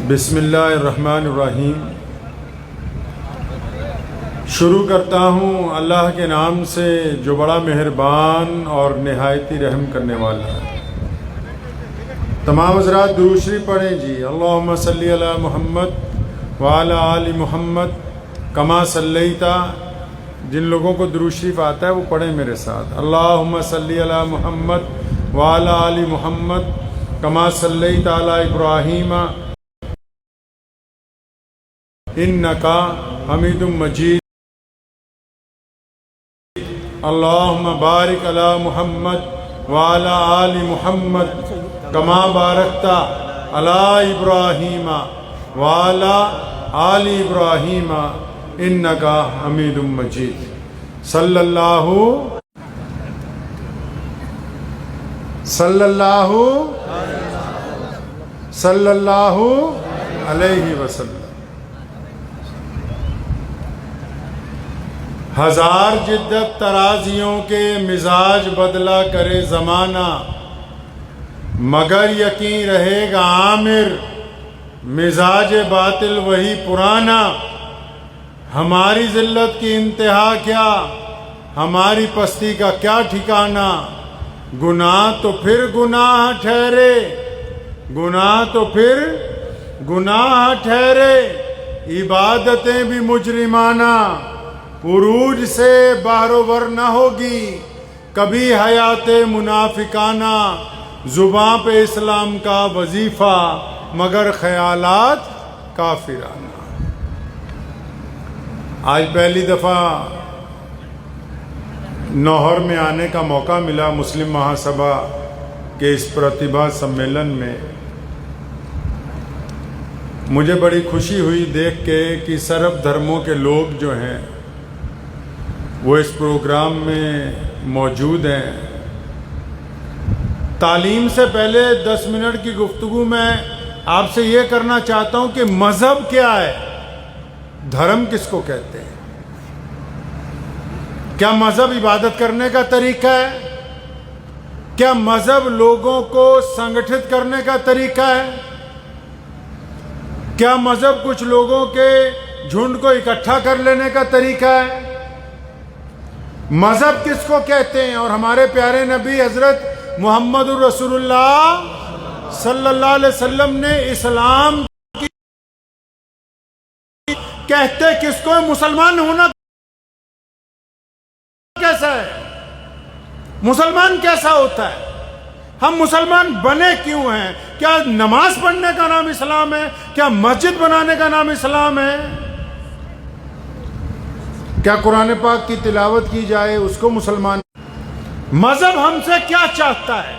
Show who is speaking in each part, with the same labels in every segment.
Speaker 1: بسم اللہ الرحمن الرحیم۔ شروع کرتا ہوں اللہ کے نام سے جو بڑا مہربان اور نہایتی رحم کرنے والا ہے۔ تمام حضرات درود شریف پڑھیں جی۔ اللہم صلی علی محمد وعلی آل محمد کما صلیتا۔ جن لوگوں کو درود شریف آتا ہے وہ پڑھیں میرے ساتھ۔ اللہم صلی علی محمد وعلی آل محمد کما صلیت علی ابراہیم انکا حمید مجید۔ اللہم بارک علی محمد وعلی آل محمد کما بارکت علی ابراہیم وعلی آل ابراہیم انکا حمید مجید۔ صلی اللہ علیہ وسلم۔ ہزار جدت ترازیوں کے مزاج بدلا کرے زمانہ، مگر یقین رہے گا عامر مزاج باطل وہی پرانا۔ ہماری ذلت کی انتہا کیا، ہماری پستی کا کیا ٹھکانہ۔ گناہ تو پھر گناہ ٹھہرے، گناہ تو پھر گناہ ٹھہرے، عبادتیں بھی مجرمانہ۔ عروج سے باہر نہ ہوگی کبھی حیات منافقانہ۔ زباں پہ اسلام کا وظیفہ مگر خیالات کافرانہ۔ آج پہلی دفعہ نوہر میں آنے کا موقع ملا مسلم مہاسبھا کے اس پرتیبھا سمیلن میں۔ مجھے بڑی خوشی ہوئی دیکھ کے کہ سرب دھرموں کے لوگ جو ہیں وہ اس پروگرام میں موجود ہیں۔ تعلیم سے پہلے 10 منٹ کی گفتگو میں آپ سے یہ کرنا چاہتا ہوں کہ مذہب کیا ہے، دھرم کس کو کہتے ہیں؟ کیا مذہب عبادت کرنے کا طریقہ ہے؟ کیا مذہب لوگوں کو سنگٹھت کرنے کا طریقہ ہے؟ کیا مذہب کچھ لوگوں کے جھنڈ کو اکٹھا کر لینے کا طریقہ ہے؟ مذہب کس کو کہتے ہیں؟ اور ہمارے پیارے نبی حضرت محمد الرسول اللہ صلی اللہ علیہ وسلم نے اسلام کہتے کس کو؟ مسلمان ہونا کیسا ہے؟ مسلمان کیسا ہوتا ہے؟ ہم مسلمان بنے کیوں ہیں؟ کیا نماز پڑھنے کا نام اسلام ہے؟ کیا مسجد بنانے کا نام اسلام ہے؟ کیا قرآن پاک کی تلاوت کی جائے اس کو مسلمان؟ مذہب ہم سے کیا چاہتا ہے؟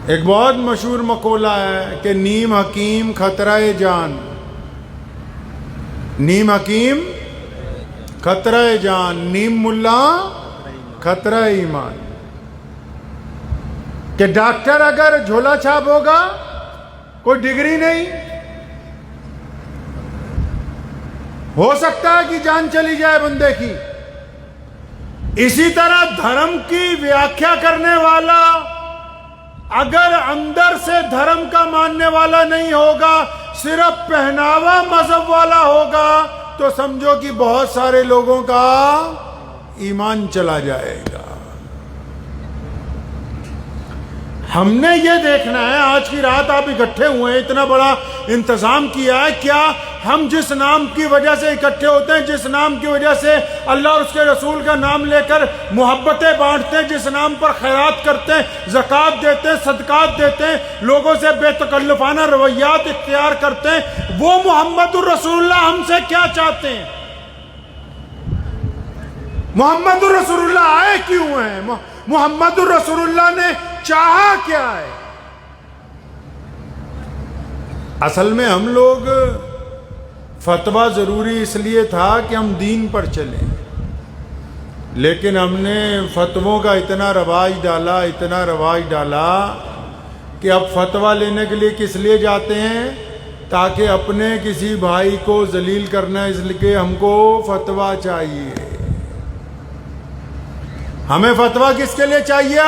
Speaker 1: ایک بہت مشہور مقولہ ہے کہ نیم حکیم خطرہ جان، نیم حکیم خطرہ جان، نیم ملا خطرہ ایمان۔ کہ ڈاکٹر اگر جھولا چھاپ ہوگا، کوئی ڈگری نہیں، ہو سکتا ہے کہ جان چلی جائے بندے کی۔ اسی طرح دھرم کی ویاکھیا کرنے والا اگر اندر سے دھرم کا ماننے والا نہیں ہوگا، صرف پہناوا مذہب والا ہوگا، تو سمجھو کہ بہت سارے لوگوں کا ایمان چلا جائے گا۔ ہم نے یہ دیکھنا ہے، آج کی رات آپ اکٹھے ہوئے ہیں، اتنا بڑا انتظام کیا ہے، کیا ہم جس نام کی وجہ سے اکٹھے ہوتے ہیں، جس نام کی وجہ سے اللہ اور اس کے رسول کا نام لے کر محبتیں بانٹتے ہیں، جس نام پر خیرات کرتے ہیں، زکوٰۃ دیتے ہیں، صدقات دیتے ہیں، لوگوں سے بے تکلفانہ رویات اختیار کرتے ہیں، وہ محمد الرسول اللہ ہم سے کیا چاہتے ہیں؟ محمد الرسول اللہ آئے کیوں ہیں؟ محمد الرسول اللہ نے چاہا کیا ہے؟ اصل میں ہم لوگ فتویٰ ضروری اس لیے تھا کہ ہم دین پر چلیں، لیکن ہم نے فتووں کا اتنا رواج ڈالا کہ اب فتویٰ لینے کے لیے کس لیے جاتے ہیں؟ تاکہ اپنے کسی بھائی کو ذلیل کرنا، اس لیے ہم کو فتویٰ چاہیے۔ ہمیں فتویٰ کس کے لیے چاہیے؟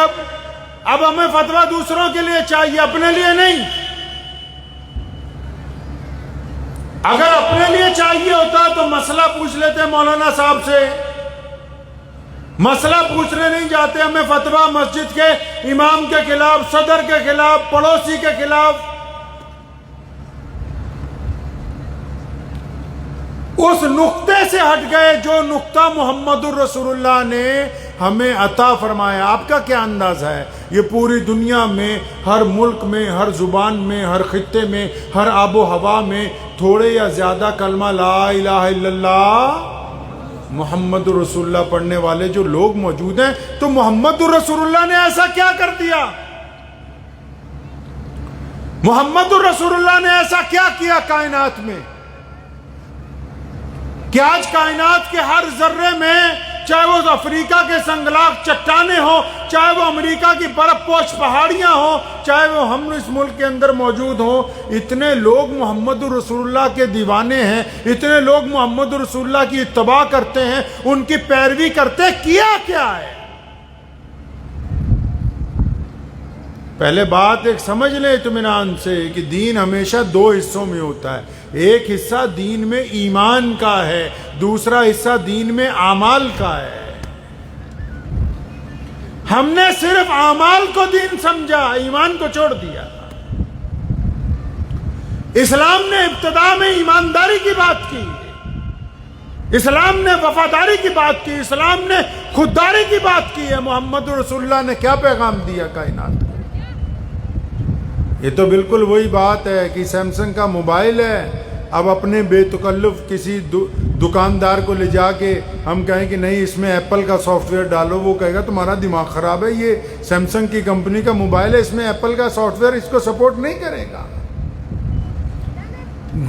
Speaker 1: اب ہمیں فتویٰ دوسروں کے لیے چاہیے، اپنے لیے نہیں۔ اگر اپنے لیے چاہیے ہوتا تو مسئلہ پوچھ لیتے مولانا صاحب سے، مسئلہ پوچھنے نہیں جاتے ہمیں فتویٰ مسجد کے امام کے خلاف، صدر کے خلاف، پڑوسی کے خلاف۔ اس نقطے سے ہٹ گئے جو نقطہ محمد الرسول اللہ نے ہمیں عطا فرمایا۔ آپ کا کیا انداز ہے؟ یہ پوری دنیا میں، ہر ملک میں، ہر زبان میں، ہر خطے میں، ہر آب و ہوا میں تھوڑے یا زیادہ کلمہ لا الہ الا اللہ محمد الرسول اللہ پڑھنے والے جو لوگ موجود ہیں، تو محمد الرسول اللہ نے ایسا کیا کر دیا؟ محمد الرسول اللہ نے ایسا کیا کیا کائنات میں کہ آج کائنات کے ہر ذرے میں، چاہے وہ افریقہ کے سنگلاخ چٹانیں ہوں، چاہے وہ امریکہ کی برف پوش پہاڑیاں ہوں، چاہے وہ ہم اس ملک کے اندر موجود ہوں، اتنے لوگ محمد الرسول اللہ کے دیوانے ہیں، اتنے لوگ محمد الرسول اللہ کی اتباع کرتے ہیں، ان کی پیروی کرتے ہیں۔ کیا ہے؟ پہلے بات ایک سمجھ لیں اطمینان سے کہ دین ہمیشہ دو حصوں میں ہوتا ہے۔ ایک حصہ دین میں ایمان کا ہے، دوسرا حصہ دین میں اعمال کا ہے۔ ہم نے صرف اعمال کو دین سمجھا، ایمان کو چھوڑ دیا۔ اسلام نے ابتدا میں ایمانداری کی بات کی، اسلام نے وفاداری کی بات کی، اسلام نے خودداری کی بات کی ہے۔ محمد رسول اللہ نے کیا پیغام دیا کائنات کو؟ یہ تو بالکل وہی بات ہے کہ سیمسنگ کا موبائل ہے، اب اپنے بے تکلف کسی دکاندار کو لے جا کے ہم کہیں کہ نہیں اس میں ایپل کا سافٹ ویئر ڈالو، وہ کہے گا تمہارا دماغ خراب ہے، یہ سیمسنگ کی کمپنی کا موبائل ہے، اس میں ایپل کا سافٹ ویئر اس کو سپورٹ نہیں کرے گا۔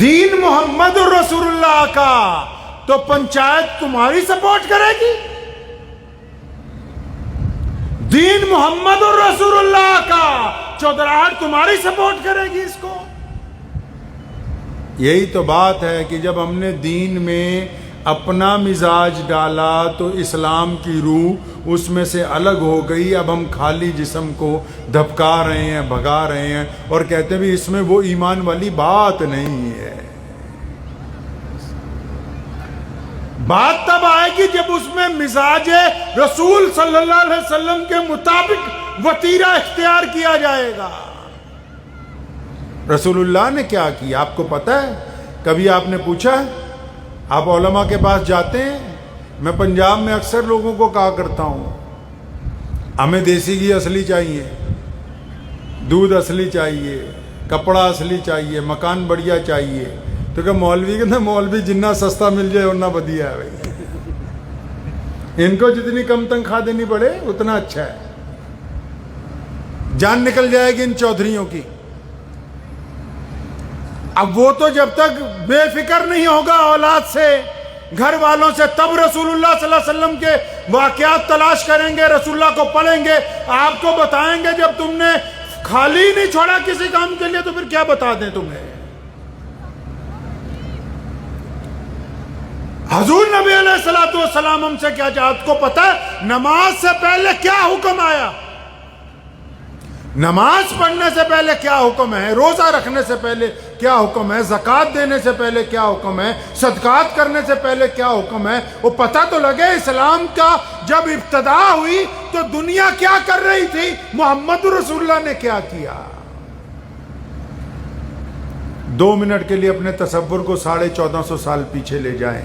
Speaker 1: دین محمد رسول اللہ کا تو پنچایت تمہاری سپورٹ کرے گی، دین محمد رسول اللہ کا چودراہٹ تمہاری سپورٹ کرے گی اس کو۔ یہی تو بات ہے کہ جب ہم نے دین میں اپنا مزاج ڈالا تو اسلام کی روح اس میں سے الگ ہو گئی۔ اب ہم خالی جسم کو دھپکا رہے ہیں، بھگا رہے ہیں اور کہتے ہیں بھی اس میں وہ ایمان والی بات نہیں ہے۔ بات تب آئے گی جب اس میں مزاج رسول صلی اللہ علیہ وسلم کے مطابق وتیرہ اختیار کیا جائے گا۔ رسول اللہ نے کیا کیا آپ کو پتہ ہے؟ کبھی آپ نے پوچھا ہے؟ آپ علماء کے پاس جاتے ہیں؟ میں پنجاب میں اکثر لوگوں کو کہا کرتا ہوں ہمیں دیسی گھی اصلی چاہیے، دودھ اصلی چاہیے، کپڑا اصلی چاہیے، مکان بڑھیا چاہیے، تو کہ مولوی کہتے ہیں مولوی جنہ سستا مل جائے اتنا بدیا ہے بھائی، ان کو جتنی کم تنخواہ دینی پڑے اتنا اچھا ہے، جان نکل جائے گی ان چودھریوں کی۔ اب وہ تو جب تک بے فکر نہیں ہوگا اولاد سے، گھر والوں سے، تب رسول اللہ صلی اللہ علیہ وسلم کے واقعات تلاش کریں گے، رسول اللہ کو پڑھیں گے، آپ کو بتائیں گے۔ جب تم نے خالی نہیں چھوڑا کسی کام کے لیے تو پھر کیا بتا دیں تمہیں؟ حضور نبی علیہ الصلوۃ والسلام ہم سے کیا چاہت کو پتہ ہے؟ نماز سے پہلے کیا حکم آیا، نماز پڑھنے سے پہلے کیا حکم ہے، روزہ رکھنے سے پہلے کیا حکم ہے، زکوٰۃ دینے سے پہلے کیا حکم ہے، صدقات کرنے سے پہلے کیا حکم ہے۔ وہ پتہ تو لگے اسلام کا جب ابتدا ہوئی تو دنیا کیا کر رہی تھی، محمد رسول اللہ نے کیا کیا۔ 2 منٹ کے لیے اپنے تصور کو 1450 سال پیچھے لے جائیں۔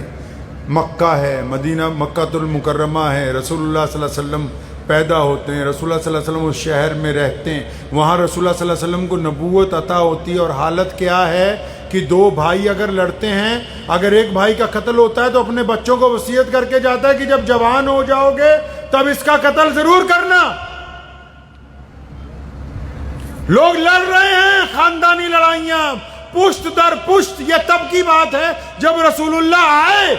Speaker 1: مکہ ہے، مدینہ مکہ المکرمہ ہے، رسول اللہ صلی اللہ علیہ وسلم پیدا ہوتے ہیں، رسول اللہ صلی اللہ علیہ وسلم اس شہر میں رہتے ہیں، وہاں رسول اللہ صلی اللہ علیہ وسلم کو نبوت عطا ہوتی ہے، اور حالت کیا ہے کہ 2 بھائی اگر لڑتے ہیں، اگر ایک بھائی کا قتل ہوتا ہے تو اپنے بچوں کو وصیت کر کے جاتا ہے کہ جب جوان ہو جاؤ گے تب اس کا قتل ضرور کرنا۔ لوگ لڑ رہے ہیں خاندانی لڑائیاں پشت در پشت، یہ تب کی بات ہے جب رسول اللہ آئے۔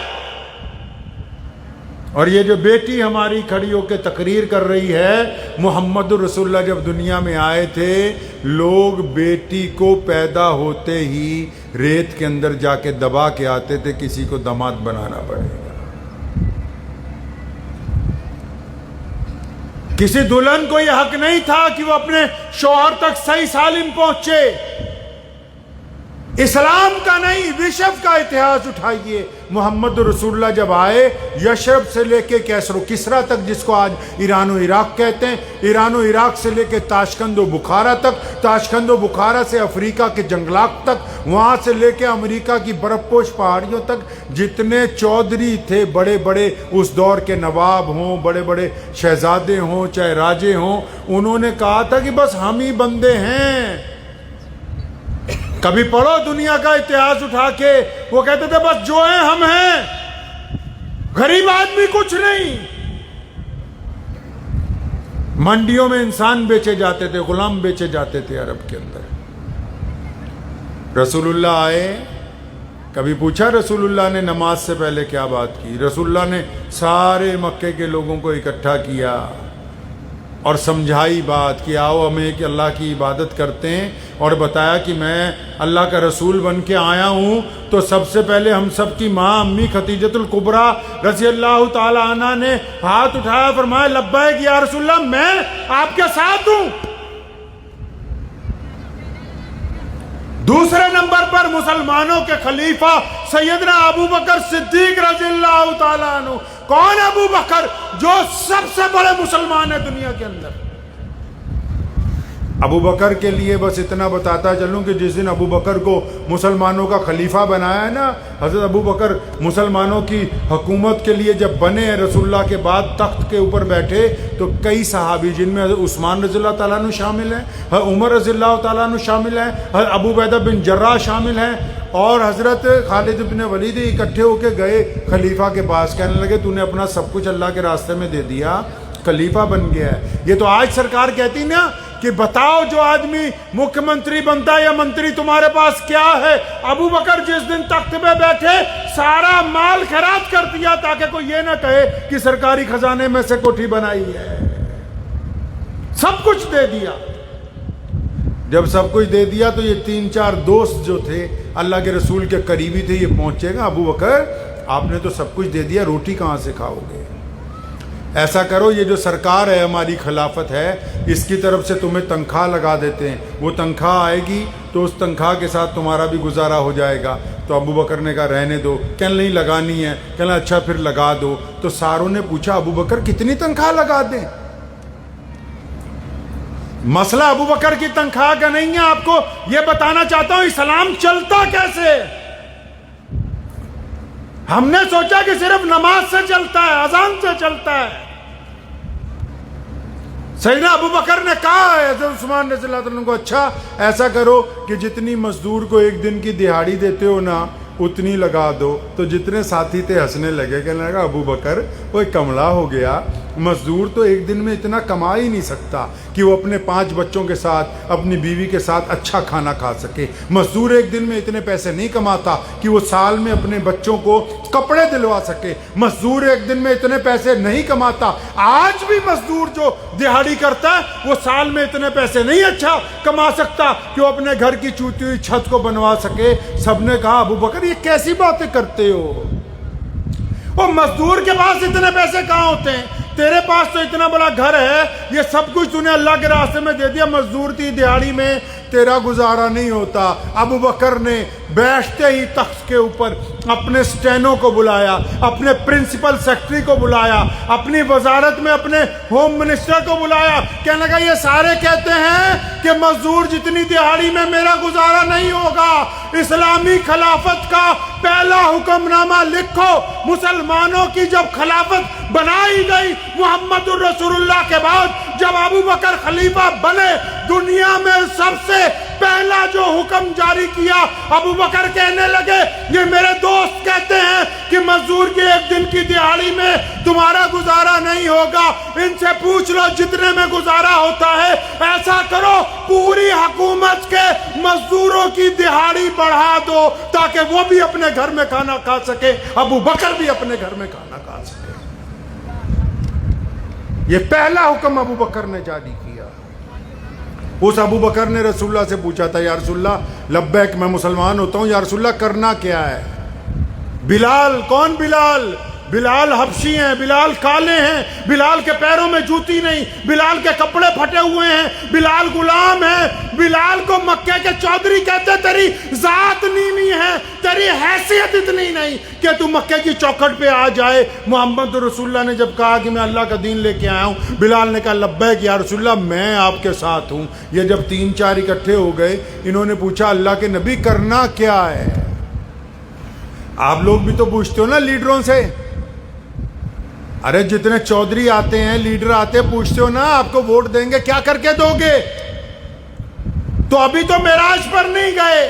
Speaker 1: اور یہ جو بیٹی ہماری کھڑی ہو کے تقریر کر رہی ہے، محمد رسول اللہ جب دنیا میں آئے تھے، لوگ بیٹی کو پیدا ہوتے ہی ریت کے اندر جا کے دبا کے آتے تھے، کسی کو داماد بنانا پڑے گا۔ کسی دلہن کو یہ حق نہیں تھا کہ وہ اپنے شوہر تک صحیح سالم پہنچے. اسلام کا نہیں، وشو کا اتہاس اٹھائیے. محمد رسول اللہ جب آئے، یشرب سے لے کے کیسر و کسرا تک، جس کو آج ایران و عراق کہتے ہیں، ایران و عراق سے لے کے تاشقند و بخارا تک، تاشقند و بخارا سے افریقہ کے جنگلات تک، وہاں سے لے کے امریکہ کی برف پوش پہاڑیوں تک، جتنے چودھری تھے، بڑے بڑے اس دور کے نواب ہوں، بڑے بڑے شہزادے ہوں، چاہے راجے ہوں، انہوں نے کہا تھا کہ بس ہم ہی بندے ہیں. کبھی پڑھو دنیا کا اتہاس اٹھا کے، وہ کہتے تھے بس جو ہیں ہم ہیں، غریب آدمی کچھ نہیں. منڈیوں میں انسان بیچے جاتے تھے، غلام بیچے جاتے تھے عرب کے اندر. رسول اللہ آئے، کبھی پوچھا رسول اللہ نے نماز سے پہلے کیا بات کی؟ رسول اللہ نے سارے مکے کے لوگوں کو اکٹھا کیا اور سمجھائی بات کہ آؤ ہمیں کہ اللہ کی عبادت کرتے ہیں، اور بتایا کہ میں اللہ کا رسول بن کے آیا ہوں تو سب سے پہلے ہم سب کی ماں امی خدیجۃ الکبریٰ رضی اللہ تعالی عنہ نے ہاتھ اٹھایا، فرمایا لبیک یا رسول اللہ، میں آپ کے ساتھ ہوں. دوسرے نمبر پر مسلمانوں کے خلیفہ سیدنا ابو بکر صدیق رضی اللہ تعالیٰ عنہ. کون ابو بکر؟ جو سب سے بڑے مسلمان ہیں دنیا کے اندر. ابو بکر کے لیے بس اتنا بتاتا چلوں کہ جس دن ابو بکر کو مسلمانوں کا خلیفہ بنایا ہے نا، حضرت ابو بکر مسلمانوں کی حکومت کے لیے جب بنے، رسول اللہ کے بعد تخت کے اوپر بیٹھے، تو کئی صحابی جن میں حضرت عثمان رضی اللہ تعالیٰ عنہ شامل ہیں، حضرت عمر رضی اللہ تعالیٰ عنہ شامل ہیں، حضرت ابو عبیدہ بن جراح شامل ہیں، اور حضرت خالد بن ولید اکٹھے ہو کے گئے خلیفہ کے پاس. کہنے لگے تو نے اپنا سب کچھ اللہ کے راستے میں دے دیا، خلیفہ بن گیا ہے. یہ تو آج سرکار کہتی نا کہ بتاؤ جو آدمی مکھیہ منتری بنتا ہے یا منتری تمہارے پاس کیا ہے؟ ابو بکر جس دن تخت پہ بیٹھے سارا مال خیرات کر دیا تاکہ کوئی یہ نہ کہے کہ سرکاری خزانے میں سے کوٹھی بنائی ہے. سب کچھ دے دیا. جب سب کچھ دے دیا تو یہ 3-4 دوست جو تھے اللہ کے رسول کے قریبی تھے، یہ پہنچے گا ابو بکر آپ نے تو سب کچھ دے دیا، روٹی کہاں سے کھاؤ گے؟ ایسا کرو، یہ جو سرکار ہے ہماری خلافت ہے، اس کی طرف سے تمہیں تنخواہ لگا دیتے ہیں، وہ تنخواہ آئے گی تو اس تنخواہ کے ساتھ تمہارا بھی گزارا ہو جائے گا. تو ابو بکر نے کہا رہنے دو. کہنے نہیں لگانی ہے. کہنا اچھا پھر لگا دو. تو ساروں نے پوچھا ابو بکر کتنی تنخواہ لگا دیں؟ مسئلہ ابو بکر کی تنخواہ کا نہیں ہے، آپ کو یہ بتانا چاہتا ہوں اسلام چلتا کیسے. ہم نے سوچا کہ صرف نماز سے چلتا ہے، اذان سے چلتا ہے. سیدنا ابو بکر نے کہا ہے حضرت عثمان رضی اللہ عنہ کو، اچھا ایسا کرو کہ جتنی مزدور کو ایک دن کی دہاڑی دیتے ہو نا اتنی لگا دو. تو جتنے ساتھی تھے ہنسنے لگے، کہنے لگا ابو بکر وہ کملا ہو گیا، مزدور تو ایک دن میں اتنا کما ہی نہیں سکتا کہ وہ اپنے 5 بچوں کے ساتھ اپنی بیوی کے ساتھ اچھا کھانا کھا سکے. مزدور ایک دن میں اتنے پیسے نہیں کماتا کہ وہ سال میں اپنے بچوں کو کپڑے دلوا سکے. مزدور ایک دن میں اتنے پیسے نہیں کماتا. آج بھی مزدور جو دہاڑی کرتا ہے وہ سال میں اتنے پیسے نہیں اچھا کما سکتا کہ وہ اپنے گھر کی چوتی ہوئی چھت کو بنوا سکے. سب نے کہا ابو بکر یہ کیسی باتیں کرتے ہو؟ وہ مزدور کے پاس اتنے پیسے کہاں ہوتے ہیں؟ تیرے پاس تو اتنا بڑا گھر ہے، یہ سب کچھ تو نے اللہ کے راستے میں دے دیا، مزدور تھی دہاڑی میں تیرا گزارا نہیں ہوتا. ابو بکر نے بیٹھتے ہی تخت کے اوپر اپنے سٹینو کو بلایا، اپنے پرنسپل سیکرٹری کو بلایا، اپنی وزارت میں اپنے ہوم منسٹر کو بلایا. کہنے لگا یہ سارے کہتے ہیں کہ مزدور جتنی دہاڑی میں میرا گزارا نہیں ہوگا. اسلامی خلافت کا پہلا حکم نامہ لکھو. مسلمانوں کی جب خلافت بنائی گئی محمد الرسول اللہ کے بعد، جب ابو بکر خلیفہ بنے، دنیا میں سب سے پہلا جو حکم جاری کیا، ابو بکر کہنے لگے یہ میرے دوست کہتے ہیں کہ مزدور کی ایک دن کی دہاڑی میں تمہارا گزارا نہیں ہوگا، ان سے پوچھ لو جتنے میں گزارا ہوتا ہے. ایسا کرو پوری حکومت کے مزدوروں کی دہاڑی بڑھا دو تاکہ وہ بھی اپنے گھر میں کھانا کھا سکے، ابو بکر بھی اپنے گھر میں کھانا کھا سکے. یہ پہلا حکم ابو بکر نے جاری کیا. اس ابو بکر نے رسول اللہ سے پوچھا تھا یا رسول اللہ لبیک میں مسلمان ہوتا ہوں، یا رسول اللہ کرنا کیا ہے؟ بلال، کون بلال؟
Speaker 2: بلال حبشی ہیں، بلال کالے ہیں، بلال کے پیروں میں جوتی نہیں، بلال کے کپڑے پھٹے ہوئے ہیں، بلال غلام ہے، بلال کو مکے کے چودھری کہتے تیری ذات نیمی ہے، تیری حیثیت اتنی نہیں کہ تو مکے کی چوکھٹ پہ آ جائے۔ محمد رسول اللہ نے جب کہا کہ میں اللہ کا دین لے کے آیا ہوں، بلال نے کہا لبیک یا رسول اللہ، میں آپ کے ساتھ ہوں۔ یہ جب 3-4 اکٹھے ہو گئے، انہوں نے پوچھا اللہ کے نبی کرنا کیا ہے؟ آپ لوگ بھی تو پوچھتے ہو نا لیڈروں سے، ارے جتنے چودھری آتے ہیں، لیڈر آتے ہیں، پوچھتے ہو نا آپ کو ووٹ دیں گے کیا کر کے دو گے؟ تو ابھی تو معراج پر نہیں گئے،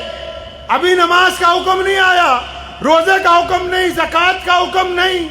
Speaker 2: ابھی نماز کا حکم نہیں آیا، روزے کا حکم نہیں، زکوٰۃ کا حکم نہیں۔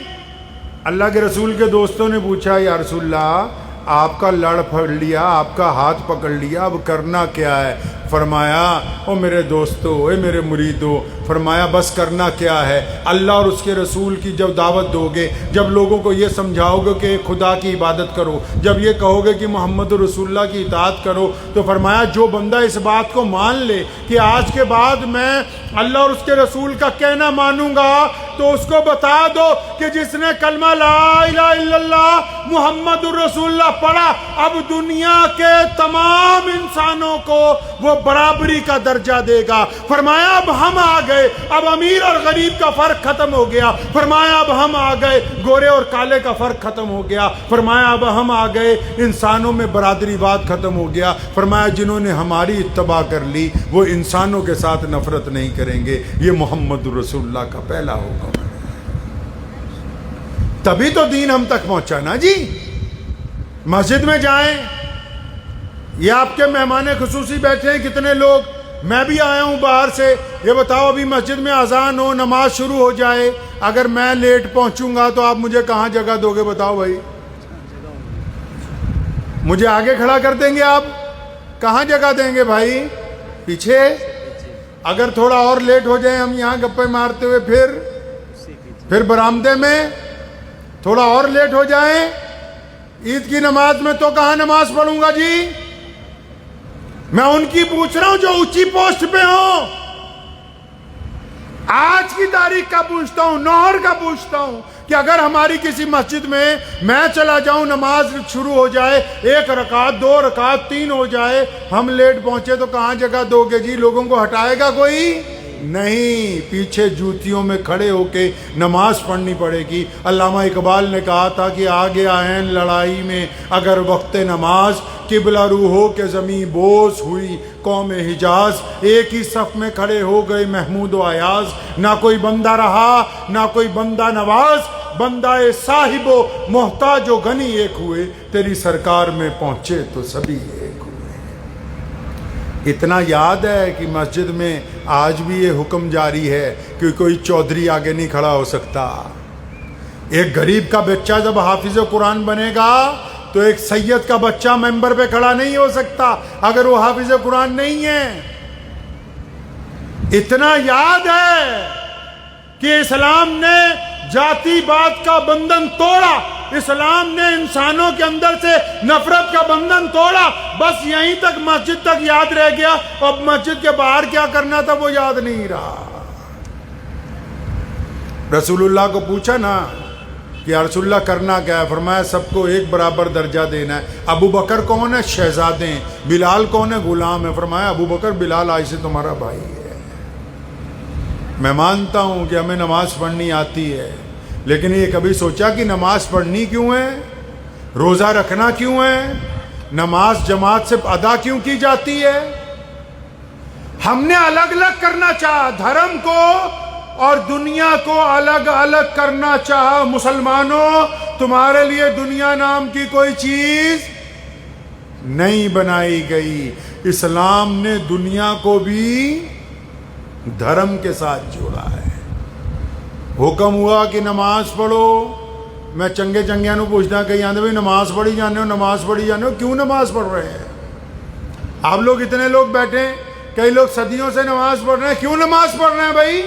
Speaker 2: اللہ کے رسول کے دوستوں نے پوچھا یا رسول اللہ آپ کا لڑ پھڑ لیا، آپ کا ہاتھ پکڑ لیا، اب کرنا کیا ہے؟ فرمایا او میرے دوستو، اے میرے مریدو، فرمایا بس کرنا کیا ہے؟ اللہ اور اس کے رسول کی جب دعوت دو گے، جب لوگوں کو یہ سمجھاؤ گے کہ خدا کی عبادت کرو، جب یہ کہو گے کہ محمد رسول اللہ کی اطاعت کرو، تو فرمایا جو بندہ اس بات کو مان لے کہ آج کے بعد میں اللہ اور اس کے رسول کا کہنا مانوں گا، تو اس کو بتا دو کہ جس نے کلمہ لا الہ الا اللہ محمد الرسول اللہ پڑھا، اب دنیا کے تمام انسانوں کو وہ برابری کا درجہ دے گا۔ فرمایا اب ہم آ گئے، اب امیر اور غریب کا فرق ختم ہو گیا۔ فرمایا اب ہم آ گئے، گورے اور کالے کا فرق ختم ہو گیا۔ فرمایا اب ہم آ گئے، انسانوں میں برادری واد ختم ہو گیا۔ فرمایا جنہوں نے ہماری اتباع کر لی وہ انسانوں کے ساتھ نفرت نہیں کریں گے۔ یہ محمد رسول اللہ کا پہلا حکم ہے، تبھی تو دین ہم تک پہنچا نا جی۔ مسجد میں جائیں، یہ آپ کے مہمان خصوصی بیٹھے ہیں کتنے لوگ، میں بھی آیا ہوں باہر سے، یہ بتاؤ ابھی مسجد میں اذان ہو، نماز شروع ہو جائے، اگر میں لیٹ پہنچوں گا تو آپ مجھے کہاں جگہ دو گے؟ بتاؤ بھائی، مجھے آگے کھڑا کر دیں گے آپ؟ کہاں جگہ دیں گے بھائی؟ پیچھے؟ اگر تھوڑا اور لیٹ ہو جائیں ہم یہاں گپے مارتے ہوئے، پھر برآمدے میں تھوڑا اور لیٹ ہو جائیں عید کی نماز میں، تو کہاں نماز پڑھوں گا جی؟ میں ان کی پوچھ رہا ہوں جو اونچی پوسٹ پہ ہوں، آج کی تاریخ کا پوچھتا ہوں، نوہر کا پوچھتا ہوں کہ اگر ہماری کسی مسجد میں چلا جاؤں، نماز شروع ہو جائے، 1 رکعت 2 رکعت 3 ہو جائے، ہم لیٹ پہنچے تو کہاں جگہ دو گے جی؟ لوگوں کو ہٹائے گا کوئی؟ نہیں، پیچھے جوتیوں میں کھڑے ہو کے نماز پڑھنی پڑے گی۔ علامہ اقبال نے کہا تھا کہ آگے آئیں لڑائی میں اگر وقت نماز، قبلہ رو ہو کے زمیں بوس ہوئی قوم حجاز، ایک ہی صف میں کھڑے ہو گئے محمود و ایاز، نہ کوئی بندہ رہا نہ کوئی بندہ نواز، بندہ صاحب و محتاج و غنی ایک ہوئے، تیری سرکار میں پہنچے تو سبھی ایک ہوئے۔ اتنا یاد ہے کہ مسجد میں آج بھی یہ حکم جاری ہے کہ کوئی چودھری آگے نہیں کھڑا ہو سکتا۔ ایک غریب کا بچہ جب حافظ قرآن بنے گا تو ایک سید کا بچہ ممبر پہ کھڑا نہیں ہو سکتا اگر وہ حافظ قرآن نہیں ہے۔ اتنا یاد ہے کہ اسلام نے ذاتی بات کا بندھن توڑا، اسلام نے انسانوں کے اندر سے نفرت کا بندھن توڑا، بس یہیں تک مسجد تک یاد رہ گیا، اب مسجد کے باہر کیا کرنا تھا وہ یاد نہیں رہا۔ رسول اللہ کو پوچھا نا کہ یا رسول اللہ کرنا کیا ہے؟ فرمایا سب کو ایک برابر درجہ دینا ہے۔ ابو بکر کون ہے؟ شہزادے ہیں۔ بلال کون ہے؟ غلام ہے۔ فرمایا ابو بکر بلال آج سے تمہارا بھائی ہے۔ میں مانتا ہوں کہ ہمیں نماز پڑھنی آتی ہے، لیکن یہ کبھی سوچا کہ نماز پڑھنی کیوں ہے؟ روزہ رکھنا کیوں ہے؟ نماز جماعت سے ادا کیوں کی جاتی ہے؟ ہم نے الگ الگ کرنا چاہا، دھرم کو اور دنیا کو الگ الگ کرنا چاہا۔ مسلمانوں، تمہارے لیے دنیا نام کی کوئی چیز نہیں بنائی گئی۔ اسلام نے دنیا کو بھی دھرم کے ساتھ جوڑا ہے۔ حکم ہوا کہ نماز پڑھو، میں چنگے چنگیاں نو پوچھتا کہیں آندے بھائی نماز پڑھی جانے ہو، نماز پڑھی جانے ہو، کیوں نماز پڑھ رہے ہیں؟ آپ لوگ اتنے لوگ بیٹھے ہیں، کئی لوگ صدیوں سے نماز پڑھ رہے ہیں، کیوں نماز پڑھ رہے ہیں بھائی؟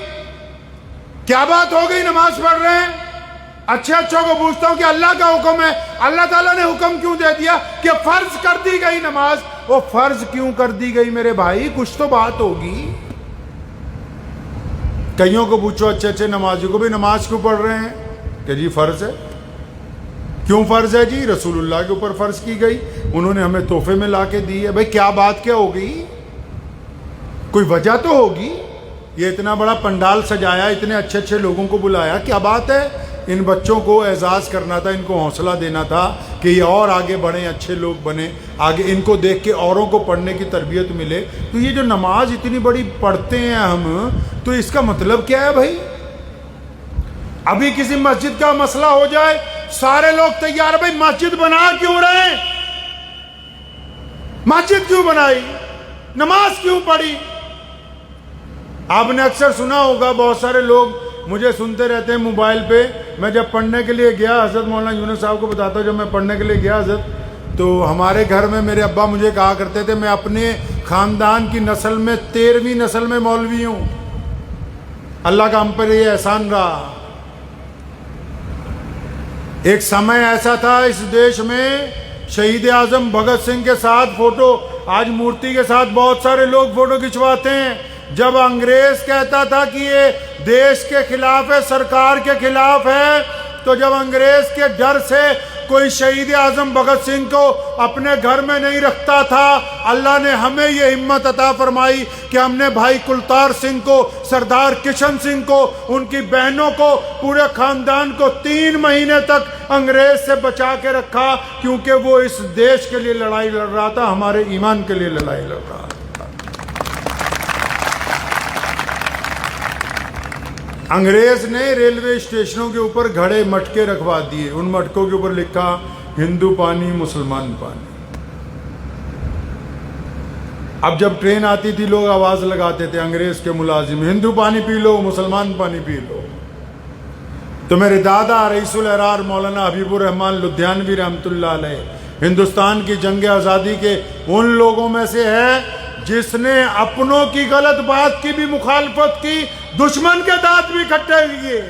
Speaker 2: کیا بات ہو گئی نماز پڑھ رہے ہیں؟ اچھے اچھوں کو پوچھتا ہوں کہ اللہ کا حکم ہے، اللہ تعالیٰ نے حکم کیوں دے دیا کہ فرض کر دی گئی نماز؟ وہ فرض کیوں کر دی گئی میرے بھائی؟ کچھ تو بات ہوگی۔ کئیوں کو پوچھو اچھے اچھے نمازیوں کو بھی نماز کیوں پڑھ رہے ہیں؟
Speaker 1: کہ جی فرض ہے. کیوں فرض ہے جی؟ رسول اللہ کے اوپر فرض کی گئی, انہوں نے ہمیں تحفے میں لا کے دی ہے. بھائی کیا بات کیا ہو گئی؟ کوئی وجہ تو ہوگی. یہ اتنا بڑا پنڈال سجایا, اتنے اچھے اچھے لوگوں کو بلایا, کیا بات ہے؟ ان بچوں کو اعزاز کرنا تھا, ان کو حوصلہ دینا تھا کہ یہ اور آگے بڑھیں, اچھے لوگ بنیں, آگے ان کو دیکھ کے اوروں کو پڑھنے کی تربیت ملے. تو یہ جو نماز اتنی بڑی پڑھتے ہیں ہم, تو اس کا مطلب کیا ہے بھائی؟ ابھی کسی مسجد کا مسئلہ ہو جائے, سارے لوگ تیار, بھائی مسجد بنا کیوں رہے ہیں؟ مسجد کیوں بنائی؟ نماز کیوں پڑھی؟ آپ نے اکثر سنا ہوگا, بہت سارے لوگ مجھے سنتے رہتے ہیں موبائل پہ. میں جب پڑھنے کے لیے گیا, حضرت مولانا یونس صاحب کو بتاتا ہوں, جب میں پڑھنے کے لیے گیا حضرت, تو ہمارے گھر میں میرے ابا مجھے کہا کرتے تھے میں اپنے خاندان کی نسل میں 13ویں نسل میں مولوی ہوں. اللہ کا ہم پر یہ احسان رہا. ایک سمے ایسا تھا اس دیش میں, شہید اعظم بھگت سنگھ کے ساتھ فوٹو, آج مورتی کے ساتھ بہت سارے لوگ فوٹو کھنچواتے ہیں. جب انگریز کہتا تھا کہ یہ دیش کے خلاف ہے, سرکار کے خلاف ہے, تو جب انگریز کے ڈر سے کوئی شہید اعظم بھگت سنگھ کو اپنے گھر میں نہیں رکھتا تھا, اللہ نے ہمیں یہ ہمت عطا فرمائی کہ ہم نے بھائی کلتار سنگھ کو, سردار کشن سنگھ کو, ان کی بہنوں کو, پورے خاندان کو 3 مہینے تک انگریز سے بچا کے رکھا, کیونکہ وہ اس دیش کے لیے لڑائی لڑ رہا تھا, ہمارے ایمان کے لیے لڑائی لڑ رہا تھا. انگریز نے ریلوے اسٹیشنوں کے اوپر گھڑے مٹکے رکھوا دیے, ان مٹکوں کے اوپر لکھا ہندو پانی مسلمان پانی. اب جب ٹرین آتی تھی لوگ آواز لگاتے تھے, انگریز کے ملازم, ہندو پانی پی لو, مسلمان پانی پی لو. تو میرے دادا رئیس الارار مولانا حبیب الرحمان لدھیانوی رحمۃ اللہ علیہ ہندوستان کی جنگ آزادی کے ان لوگوں میں سے ہے جس نے اپنوں کی غلط بات کی بھی مخالفت کی, دشمن کے دانت بھی کھٹے کیے.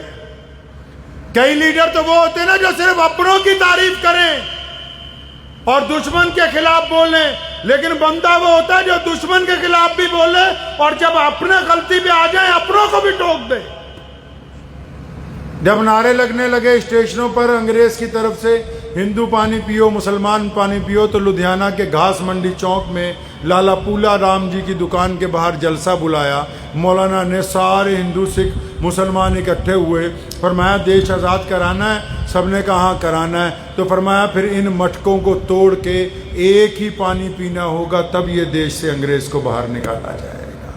Speaker 1: کئی لیڈر تو وہ ہوتے ہیں نا جو صرف اپنوں کی تعریف کریں اور دشمن کے خلاف بولیں, لیکن بندہ وہ ہوتا ہے جو دشمن کے خلاف بھی بولے اور جب اپنے غلطی پہ آ جائیں اپنوں کو بھی ٹوک دے. جب نعرے لگنے لگے اسٹیشنوں پر انگریز کی طرف سے ہندو پانی پیو مسلمان پانی پیو, تو لدھیانہ کے گھاس منڈی چوک میں لالا پولا رام جی کی دکان کے باہر جلسہ بلایا. مولانا نے سارے ہندو سکھ مسلمان اکٹھے ہوئے, فرمایا دیش آزاد کرانا ہے, سب نے کہا ہاں کرانا ہے. تو فرمایا پھر ان مٹکوں کو توڑ کے ایک ہی پانی پینا ہوگا, تب یہ دیش سے انگریز کو باہر نکالا جائے گا.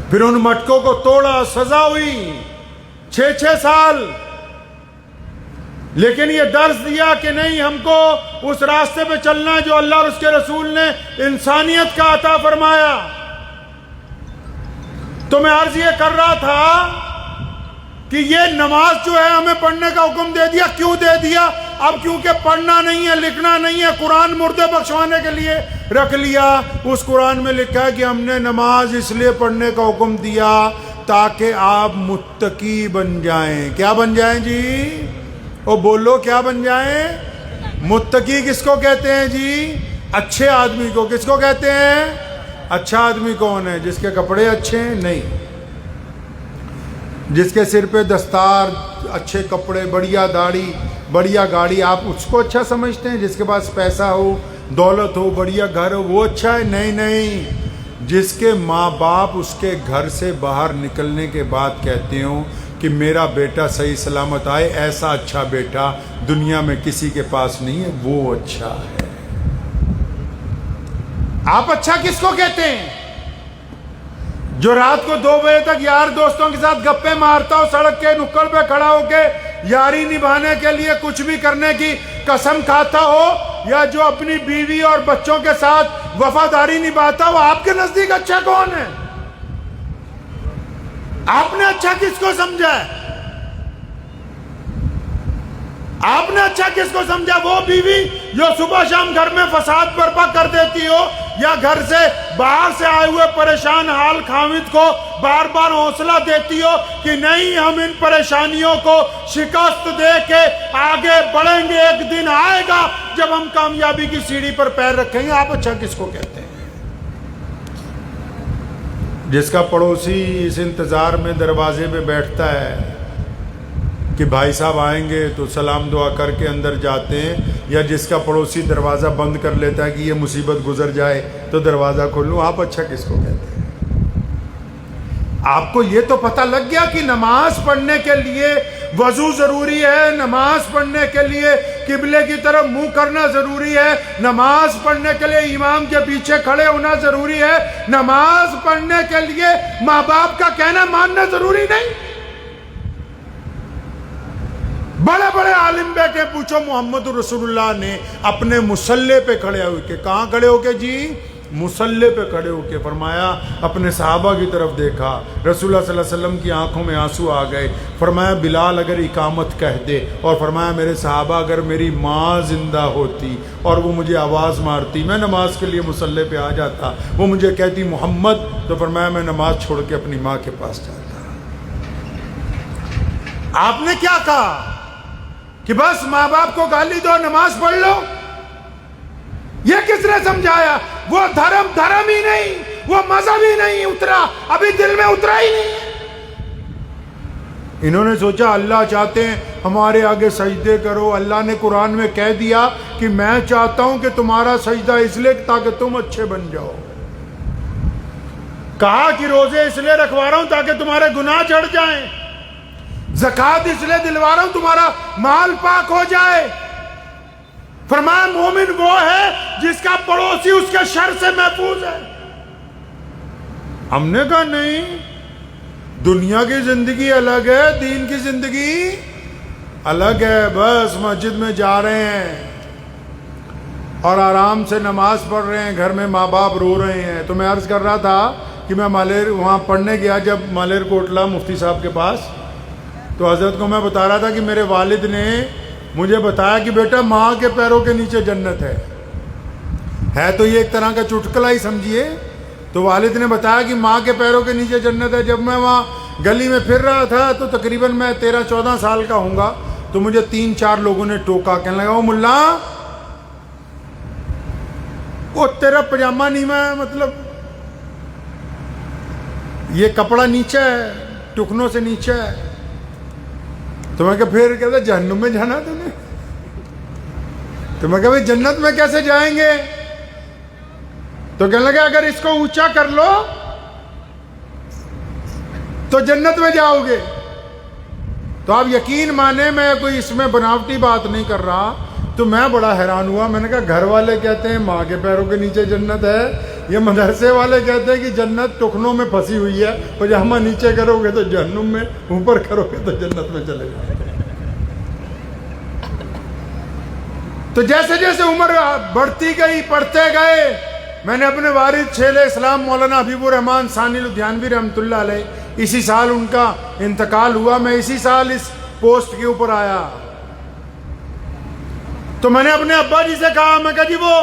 Speaker 1: پھر ان مٹکوں کو توڑا, سزا ہوئی 6 سال. لیکن یہ درس دیا کہ نہیں, ہم کو اس راستے پہ چلنا ہے جو اللہ اور اس کے رسول نے انسانیت کا عطا فرمایا. تو میں عرض یہ کر رہا تھا کہ یہ نماز جو ہے ہمیں پڑھنے کا حکم دے دیا. کیوں دے دیا؟ اب کیونکہ پڑھنا نہیں ہے, لکھنا نہیں ہے, قرآن مردے بخشوانے کے لیے رکھ لیا. اس قرآن میں لکھا ہے کہ ہم نے نماز اس لیے پڑھنے کا حکم دیا تاکہ آپ متقی بن جائیں. کیا بن جائیں جی؟ او بولو, کیا بن جائیں؟ متقی کس کو کہتے ہیں جی؟ اچھے آدمی کو. کس کو کہتے ہیں؟ اچھا آدمی کون ہے؟ جس کے کپڑے اچھے ہیں؟ نہیں. جس کے سر پہ دستار, اچھے کپڑے, بڑھیا داڑھی, بڑھیا گاڑی, آپ اس کو اچھا سمجھتے ہیں؟ جس کے پاس پیسہ ہو, دولت ہو, بڑھیا گھر ہو, وہ اچھا ہے؟ نہیں نہیں. جس کے ماں باپ اس کے گھر سے باہر نکلنے کے بعد کہتے ہوں کہ میرا بیٹا صحیح سلامت آئے, ایسا اچھا بیٹا دنیا میں کسی کے پاس نہیں ہے, وہ اچھا ہے. آپ اچھا کس کو کہتے ہیں؟ جو رات کو 2 بجے تک یار دوستوں کے ساتھ گپے مارتا ہو, سڑک کے نکڑ پہ کھڑا ہو کے یاری نبھانے کے لیے کچھ بھی کرنے کی قسم کھاتا ہو, یا جو اپنی بیوی اور بچوں کے ساتھ وفاداری نبھاتا ہو, آپ کے نزدیک اچھا کون ہے؟ آپ نے اچھا کس کو سمجھا ہے؟ آپ نے اچھا کس کو سمجھا؟ وہ بیوی جو صبح شام گھر میں فساد برپا کر دیتی ہو, یا گھر سے باہر سے آئے ہوئے پریشان حال خامد کو بار بار حوصلہ دیتی ہو کہ نہیں, ہم ان پریشانیوں کو شکست دے کے آگے بڑھیں گے, ایک دن آئے گا جب ہم کامیابی کی سیڑھی پر پیر رکھیں گے. آپ اچھا کس کو کہتے ہیں؟ جس کا پڑوسی اس انتظار میں دروازے پہ بیٹھتا ہے کہ بھائی صاحب آئیں گے تو سلام دعا کر کے اندر جاتے ہیں، یا جس کا پڑوسی دروازہ بند کر لیتا ہے کہ یہ مصیبت گزر جائے تو دروازہ کھولوں، آپ اچھا کس کو کہتے ہیں؟ آپ کو یہ تو پتہ لگ گیا کہ نماز پڑھنے کے لیے وضو ضروری ہے، نماز پڑھنے کے لیے قبلے کی طرف منہ کرنا ضروری ہے، نماز پڑھنے کے لیے امام کے پیچھے کھڑے ہونا ضروری ہے، نماز پڑھنے کے لیے ماں باپ کا کہنا ماننا ضروری نہیں؟ بڑے بڑے عالم بیٹھے، پوچھو محمد رسول اللہ نے اپنے مصلی پہ کھڑے ہو کے، کہاں کھڑے ہو کے جی؟ مصلی پہ کھڑے ہو کے فرمایا، اپنے صحابہ کی طرف دیکھا، رسول اللہ صلی اللہ علیہ وسلم کی آنکھوں میں آنسو آ گئے، فرمایا بلال اگر اقامت کہہ دے، اور فرمایا میرے صحابہ اگر میری ماں زندہ ہوتی اور وہ مجھے آواز مارتی، میں نماز کے لیے مصلی پہ آ جاتا، وہ مجھے کہتی محمد، تو فرمایا میں نماز چھوڑ کے اپنی ماں کے پاس جاتا۔ آپ نے کیا کہا کہ بس ماں باپ کو گالی دو، نماز پڑھ لو؟ یہ کس نے سمجھایا؟ وہ دھرم ہی نہیں، وہ مذہب ہی نہیں اترا، ابھی دل میں اترا ہی نہیں ہے۔ انہوں نے سوچا اللہ چاہتے ہیں ہمارے آگے سجدے کرو، اللہ نے قرآن میں کہہ دیا کہ میں چاہتا ہوں کہ تمہارا سجدہ اس لیے تاکہ تم اچھے بن جاؤ، کہا کہ روزے اس لیے رکھوا رہا ہوں تاکہ تمہارے گناہ جھڑ جائیں، زکوٰۃ اس لیے دلوا رہا ہوں تمہارا مال پاک ہو جائے۔ فرمایا مومن وہ ہے جس کا پڑوسی اس کے شر سے محفوظ ہے۔ ہم نے کہا نہیں، دنیا کی زندگی الگ ہے، دین کی زندگی الگ ہے، بس مسجد میں جا رہے ہیں اور آرام سے نماز پڑھ رہے ہیں، گھر میں ماں باپ رو رہے ہیں۔ تو میں عرض کر رہا تھا کہ میں وہاں پڑھنے گیا جب مالیر کوٹلہ مفتی صاحب کے پاس، تو حضرت کو میں بتا رہا تھا کہ میرے والد نے مجھے بتایا کہ بیٹا ماں کے پیروں کے نیچے جنت ہے تو یہ ایک طرح کا چٹکلا ہی سمجھیے۔ تو والد نے بتایا کہ ماں کے پیروں کے نیچے جنت ہے۔ جب میں وہاں گلی میں پھر رہا تھا تو تقریباً میں 13-14 سال کا ہوں گا، تو مجھے 3-4 لوگوں نے ٹوکا، کہنے لگا وہ ملا وہ تیرا پجامہ نیما ہے، مطلب یہ کپڑا نیچے ہے، ٹکنوں سے نیچے ہے۔ تو میں کہا پھر کہتا جہنم میں جانا تمہیں؟ تو میں کہا بھائی جنت میں کیسے جائیں گے؟ تو کہنے لگا اگر اس کو اونچا کر لو تو جنت میں جاؤ گے۔ تو آپ یقین مانے میں کوئی اس میں بناوٹی بات نہیں کر رہا، تو میں بڑا حیران ہوا۔ میں نے کہا گھر والے کہتے ہیں ماں کے پیروں کے نیچے جنت ہے، یہ مدرسے والے کہتے ہیں کہ جنت ٹخنوں میں پھنسی ہوئی ہے، پجامہ نیچے کرو گے تو جہنم میں، اوپر کرو گے تو جنت میں چلے گا۔ تو جیسے جیسے عمر بڑھتی گئی، پڑھتے گئے، میں نے اپنے والد شیخ اسلام مولانا حبیب الرحمن ثانی لدھیانوی رحمۃ اللہ علیہ، اسی سال ان کا انتقال ہوا، میں اسی سال اس پوسٹ کے اوپر آیا۔ تو میں نے اپنے ابا جی سے کہا، میں کہا جی وہ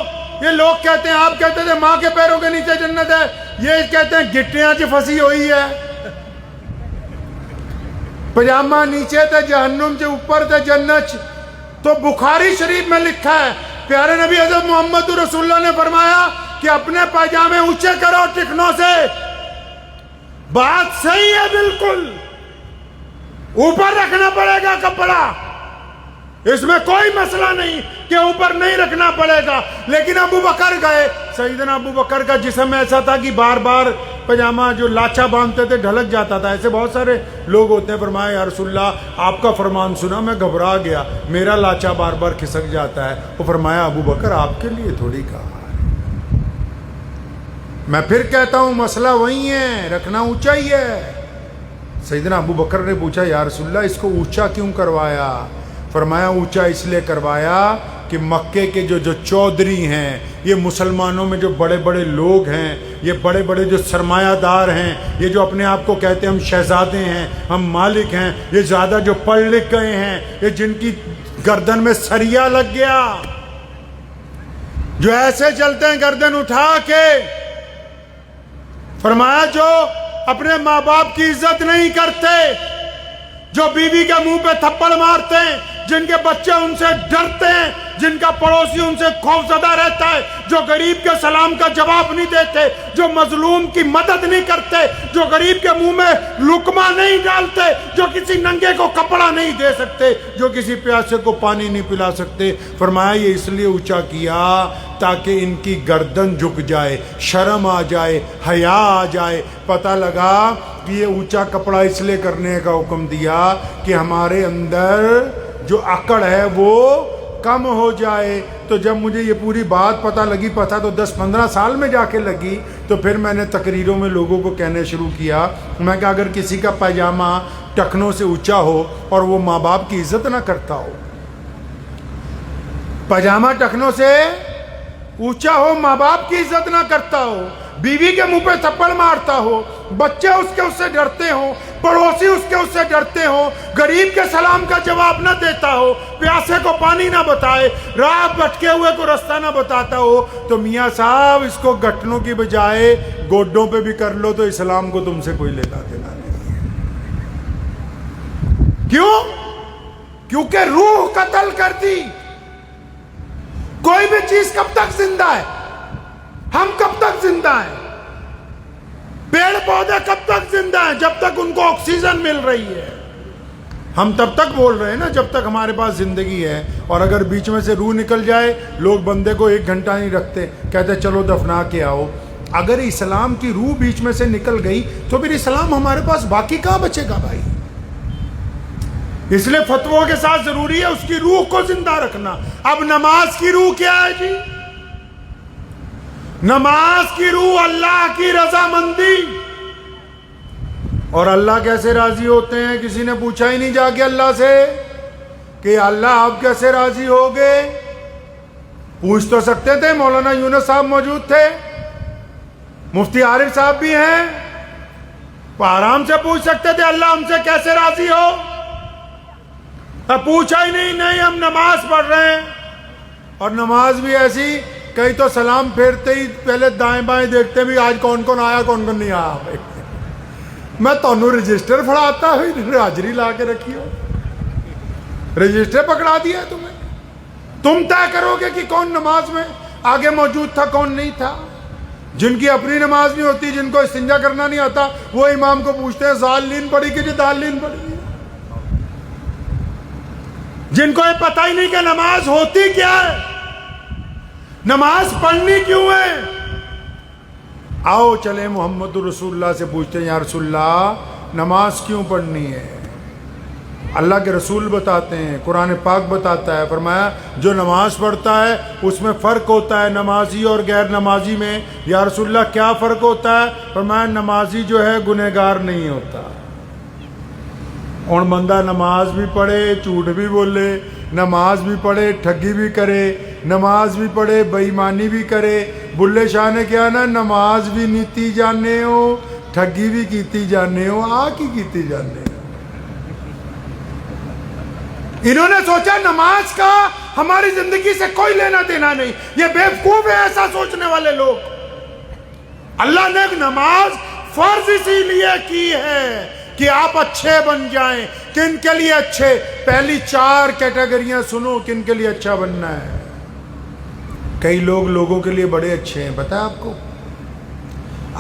Speaker 1: یہ لوگ کہتے ہیں، آپ کہتے تھے ماں کے پیروں کے نیچے جنت ہے، یہ کہتے ہیں گٹیاں چ پھنسی ہوئی ہے، پجامہ نیچے تے جہنم سے اوپر تے جنت۔ تو بخاری شریف میں لکھا ہے، پیارے نبی حضرت محمد رسول اللہ نے فرمایا کہ اپنے پاجامے اونچے کرو ٹکنوں سے۔ بات صحیح ہے، بالکل اوپر رکھنا پڑے گا کپڑا، اس میں کوئی مسئلہ نہیں کہ اوپر نہیں رکھنا پڑے گا۔ لیکن ابو بکر گئے، سیدنا ابو بکر کا جسم ایسا تھا کہ بار بار پجامہ جو لاچا باندھتے تھے ڈھلک جاتا تھا، ایسے بہت سارے لوگ ہوتے ہیں۔ فرمایا یا رسول اللہ آپ کا فرمان سنا میں گھبرا گیا، میرا لاچا بار بار کھسک جاتا ہے۔ وہ فرمایا ابو بکر آپ کے لیے تھوڑی کہا ہے، میں پھر کہتا ہوں مسئلہ وہی ہے، رکھنا اونچا ہی ہے۔ سیدنا ابو بکر نے پوچھا یا رسول اللہ اس کو اونچا کیوں کروایا؟ فرمایا اونچا اس لیے کروایا کہ مکے کے جو چودھری ہیں، یہ مسلمانوں میں جو بڑے بڑے لوگ ہیں، یہ بڑے بڑے جو سرمایہ دار ہیں، یہ جو اپنے آپ کو کہتے ہیں ہم شہزادے ہیں، ہم مالک ہیں، یہ زیادہ جو پڑھ لکھ گئے ہیں، یہ جن کی گردن میں سریا لگ گیا، جو ایسے چلتے ہیں گردن اٹھا کے، فرمایا جو اپنے ماں باپ کی عزت نہیں کرتے، جو بیوی کے منہ پہ تھپڑ مارتے ہیں، جن کے بچے ان سے ڈرتے ہیں،
Speaker 2: جن کا پڑوسی ان سے خوفزدہ رہتا ہے، جو غریب کے سلام کا جواب نہیں دیتے، جو مظلوم کی مدد نہیں کرتے، جو غریب کے منہ میں لقمہ نہیں ڈالتے، جو کسی ننگے کو کپڑا نہیں دے سکتے، جو کسی پیاسے کو پانی نہیں پلا سکتے. فرمایا یہ اس لیے اونچا کیا تاکہ ان کی گردن جھک جائے، شرم آ جائے، حیا آ جائے. پتہ لگا کہ یہ اونچا کپڑا اس لیے کرنے کا حکم دیا کہ ہمارے اندر جو اکڑ ہے وہ کم ہو جائے. تو جب مجھے یہ پوری بات پتہ لگی، پتہ تو 10-15 سال میں جا کے لگی، تو پھر میں نے تقریروں میں لوگوں کو کہنے شروع کیا. میں کہ اگر کسی کا پاجامہ ٹخنوں سے اونچا ہو اور وہ ماں باپ کی عزت نہ کرتا ہو، پاجامہ ٹخنوں سے اونچا ہو، ماں باپ کی عزت نہ کرتا ہو، بیوی کے منہ پہ تھپڑ مارتا ہو، بچے اس سے ڈرتے ہوں، پڑوسی اس سے ڈرتے ہوں، غریب کے سلام کا جواب نہ دیتا ہو، پیاسے کو پانی نہ بتائے، راہ بھٹکے ہوئے کو رستہ نہ بتاتا ہو، تو میاں صاحب اس کو گھٹنوں کی بجائے گوڈوں پہ بھی کر لو تو اسلام کو تم سے کوئی لینا دینا نہیں. کیوں؟ کیونکہ روح قتل کر دی. کوئی بھی چیز کب تک زندہ ہے؟ ہم کب تک زندہ ہیں؟ پیڑ پودے کب تک زندہ ہیں؟ جب تک ان کو آکسیجن مل رہی ہے. ہم تب تک بول رہے ہیں نا جب تک ہمارے پاس زندگی ہے. اور اگر بیچ میں سے روح نکل جائے، لوگ بندے کو 1 گھنٹہ نہیں رکھتے، کہتے چلو دفنا کے آؤ. اگر اسلام کی روح بیچ میں سے نکل گئی تو پھر اسلام ہمارے پاس باقی کہاں بچے گا بھائی؟ اس لیے فتووں کے ساتھ ضروری ہے اس کی روح کو زندہ رکھنا. اب نماز کی روح کیا ہے جی؟ نماز کی روح اللہ کی رضامندی. اور اللہ کیسے راضی ہوتے ہیں؟ کسی نے پوچھا ہی نہیں جا کے اللہ سے کہ اللہ آپ کیسے راضی ہوگے. پوچھ تو سکتے تھے، مولانا یونس صاحب موجود تھے، مفتی عارف صاحب بھی ہیں، آرام سے پوچھ سکتے تھے اللہ ہم سے کیسے راضی ہو. پوچھا ہی نہیں ہم نماز پڑھ رہے ہیں. اور نماز بھی ایسی، کہیں تو سلام پھیرتے ہی پہلے دائیں بائیں دیکھتے بھی آج کون کون آیا کون کون نہیں آیا. میں تونوں رجسٹر پڑھاتا ہوئی حاضری لا کے رکھی ہو، رجسٹر پکڑا دیا ہے تمہیں. تم طے کرو گے کہ کون نماز میں آگے موجود تھا کون نہیں تھا. جن کی اپنی نماز نہیں ہوتی، جن کو استنجا کرنا نہیں آتا، وہ امام کو پوچھتے ہیں ذالین پڑھی کہ جی دالین پڑھی. جن کو یہ پتہ ہی نہیں کہ نماز ہوتی کیا ہے، نماز پڑھنی کیوں ہے. آؤ چلے محمد رسول اللہ سے پوچھتے ہیں یا رسول اللہ نماز کیوں پڑھنی ہے. اللہ کے رسول بتاتے ہیں، قرآن پاک بتاتا ہے، فرمایا جو نماز پڑھتا ہے اس میں فرق ہوتا ہے نمازی اور غیر نمازی میں. یا رسول اللہ کیا فرق ہوتا ہے؟ فرمایا نمازی جو ہے گنہگار نہیں ہوتا. اور بندہ نماز بھی پڑھے جھوٹ بھی بولے، نماز بھی پڑھے ٹھگی بھی کرے، نماز بھی پڑھے بے ایمانی بھی کرے. بلے شاہ نے کیا نا، نماز بھی نیتی جانے ہو، ٹھگی بھی کیتی جانے ہو، کی کیتی جانے ہو. انہوں نے سوچا نماز کا ہماری زندگی سے کوئی لینا دینا نہیں. یہ بیوقوف ہے ایسا سوچنے والے لوگ. اللہ نے نماز فرض اسی لیے کی ہے کہ آپ اچھے بن جائیں. کن کے لیے اچھے؟ پہلی 4 کیٹیگریاں سنو کن کے لیے اچھا بننا ہے. کئی لوگوں کے لیے بڑے اچھے ہیں، پتہ ہے آپ کو؟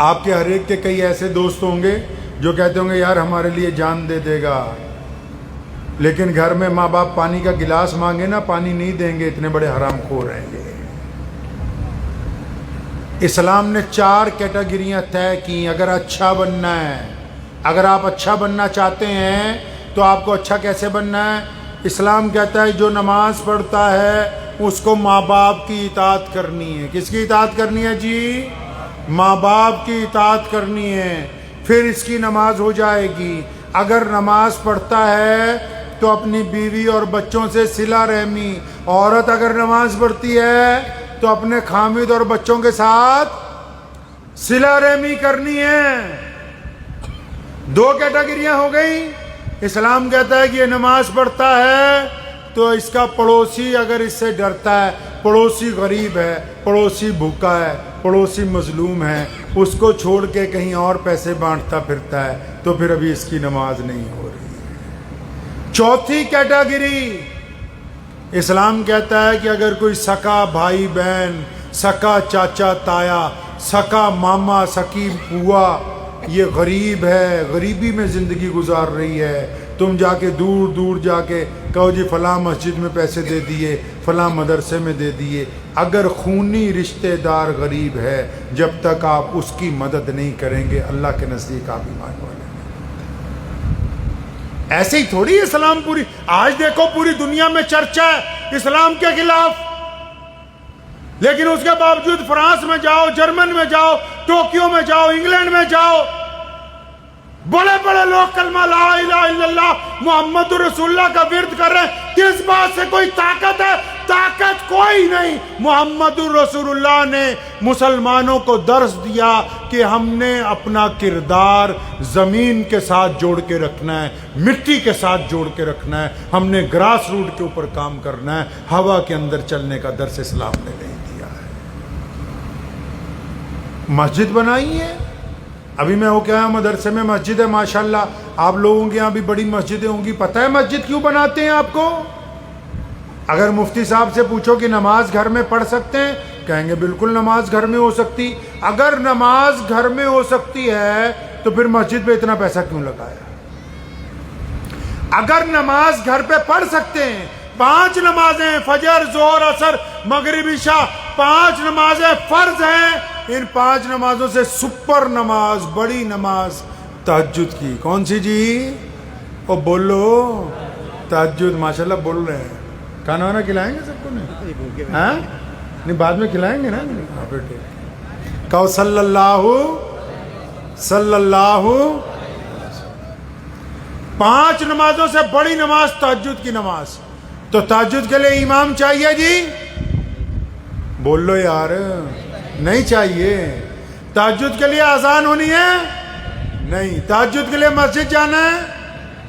Speaker 2: آپ کے ہر ایک کے کئی ایسے دوست ہوں گے جو کہتے ہوں گے یار ہمارے لیے جان دے دے گا، لیکن گھر میں ماں باپ پانی کا گلاس مانگے نا پانی نہیں دیں گے، اتنے بڑے حرام خور ہیں یہ. اسلام نے 4 کیٹیگریاں طے کی اگر اچھا بننا ہے. اگر آپ اچھا بننا چاہتے ہیں تو آپ کو اچھا کیسے بننا ہے؟ اسلام کہتا ہے جو نماز پڑھتا ہے اس کو ماں باپ کی اطاعت کرنی ہے. کس کی اطاعت کرنی ہے جی؟ ماں باپ کی اطاعت کرنی ہے. پھر اس کی نماز ہو جائے گی. اگر نماز پڑھتا ہے تو اپنی بیوی اور بچوں سے صلہ رحمی. عورت اگر نماز پڑھتی ہے تو اپنے خامد اور بچوں کے ساتھ صلہ رحمی کرنی ہے. 2 کیٹیگریاں ہو گئی. اسلام کہتا ہے کہ یہ نماز پڑھتا ہے تو اس کا پڑوسی اگر اس سے ڈرتا ہے، پڑوسی غریب ہے، پڑوسی بھوکا ہے، پڑوسی مظلوم ہے، اس کو چھوڑ کے کہیں اور پیسے بانٹتا پھرتا ہے تو پھر ابھی اس کی نماز نہیں ہو رہی. 4تھی کیٹیگری
Speaker 1: اسلام کہتا ہے کہ اگر کوئی سکا بھائی بہن، سکا چاچا تایا، سکا ماما، سکی پوا یہ غریب ہے، غریبی میں زندگی گزار رہی ہے، تم جا کے دور دور جا کے کہو جی فلاں مسجد میں پیسے دے دیے، فلاں مدرسے میں دے دیے، اگر خونی رشتہ دار غریب ہے جب تک آپ اس کی مدد نہیں کریں گے اللہ کے نزدیک آپ ایمان والے ہیں۔ ایسے ہی تھوڑی اسلام پوری، آج دیکھو پوری دنیا میں چرچا ہے اسلام کے خلاف، لیکن اس کے باوجود فرانس میں جاؤ، جرمن میں جاؤ، ٹوکیو میں جاؤ، انگلینڈ میں جاؤ، بڑے بڑے لوگ کلمہ لا الہ الا اللہ محمد رسول اللہ کا ورد کر رہے ہیں۔ کس بات سے کوئی طاقت ہے؟ طاقت کوئی نہیں۔ محمد رسول اللہ نے مسلمانوں کو درس دیا کہ ہم نے اپنا کردار زمین کے ساتھ جوڑ کے رکھنا ہے، مٹی کے ساتھ جوڑ کے رکھنا ہے، ہم نے گراس روٹ کے اوپر کام کرنا ہے، ہوا کے اندر چلنے کا درس اسلام نے نہیں دیا ہے۔ مسجد بنائی ہے، ابھی میں ہو کے آیا مدرسے میں مسجد ہے ماشاءاللہ، آپ لوگوں کے یہاں بھی بڑی مسجدیں ہوں گی، پتہ ہے مسجد کیوں بناتے ہیں آپ کو؟ اگر مفتی صاحب سے پوچھو کہ نماز گھر میں پڑھ سکتے ہیں، کہیں گے بالکل نماز گھر میں ہو سکتی۔ اگر نماز گھر میں ہو سکتی ہے تو پھر مسجد پہ اتنا پیسہ کیوں لگایا؟ اگر نماز گھر پہ پڑھ سکتے ہیں، 5 نمازیں فجر، ظہر، عصر، مغرب، عشاء، 5 نمازیں فرض ہیں، ان 5 نمازوں سے سپر نماز، بڑی نماز تہجد کی، کون سی جی؟ او بولو، تہجد، ماشاءاللہ بول رہے ہیں۔ کھانا وانا کھلائیں گے سب کو؟ نہیں ہاں نہیں، بعد میں کھلائیں گے نا۔ کہو صلی اللہ 5 نمازوں سے بڑی نماز تہجد کی نماز۔ تو تہجد کے لیے امام چاہیے جی؟ بول لو یار، نہیں چاہیے۔ تہجد کے لیے اذان ہونی ہے؟ نہیں۔ تہجد کے لیے مسجد جانا ہے؟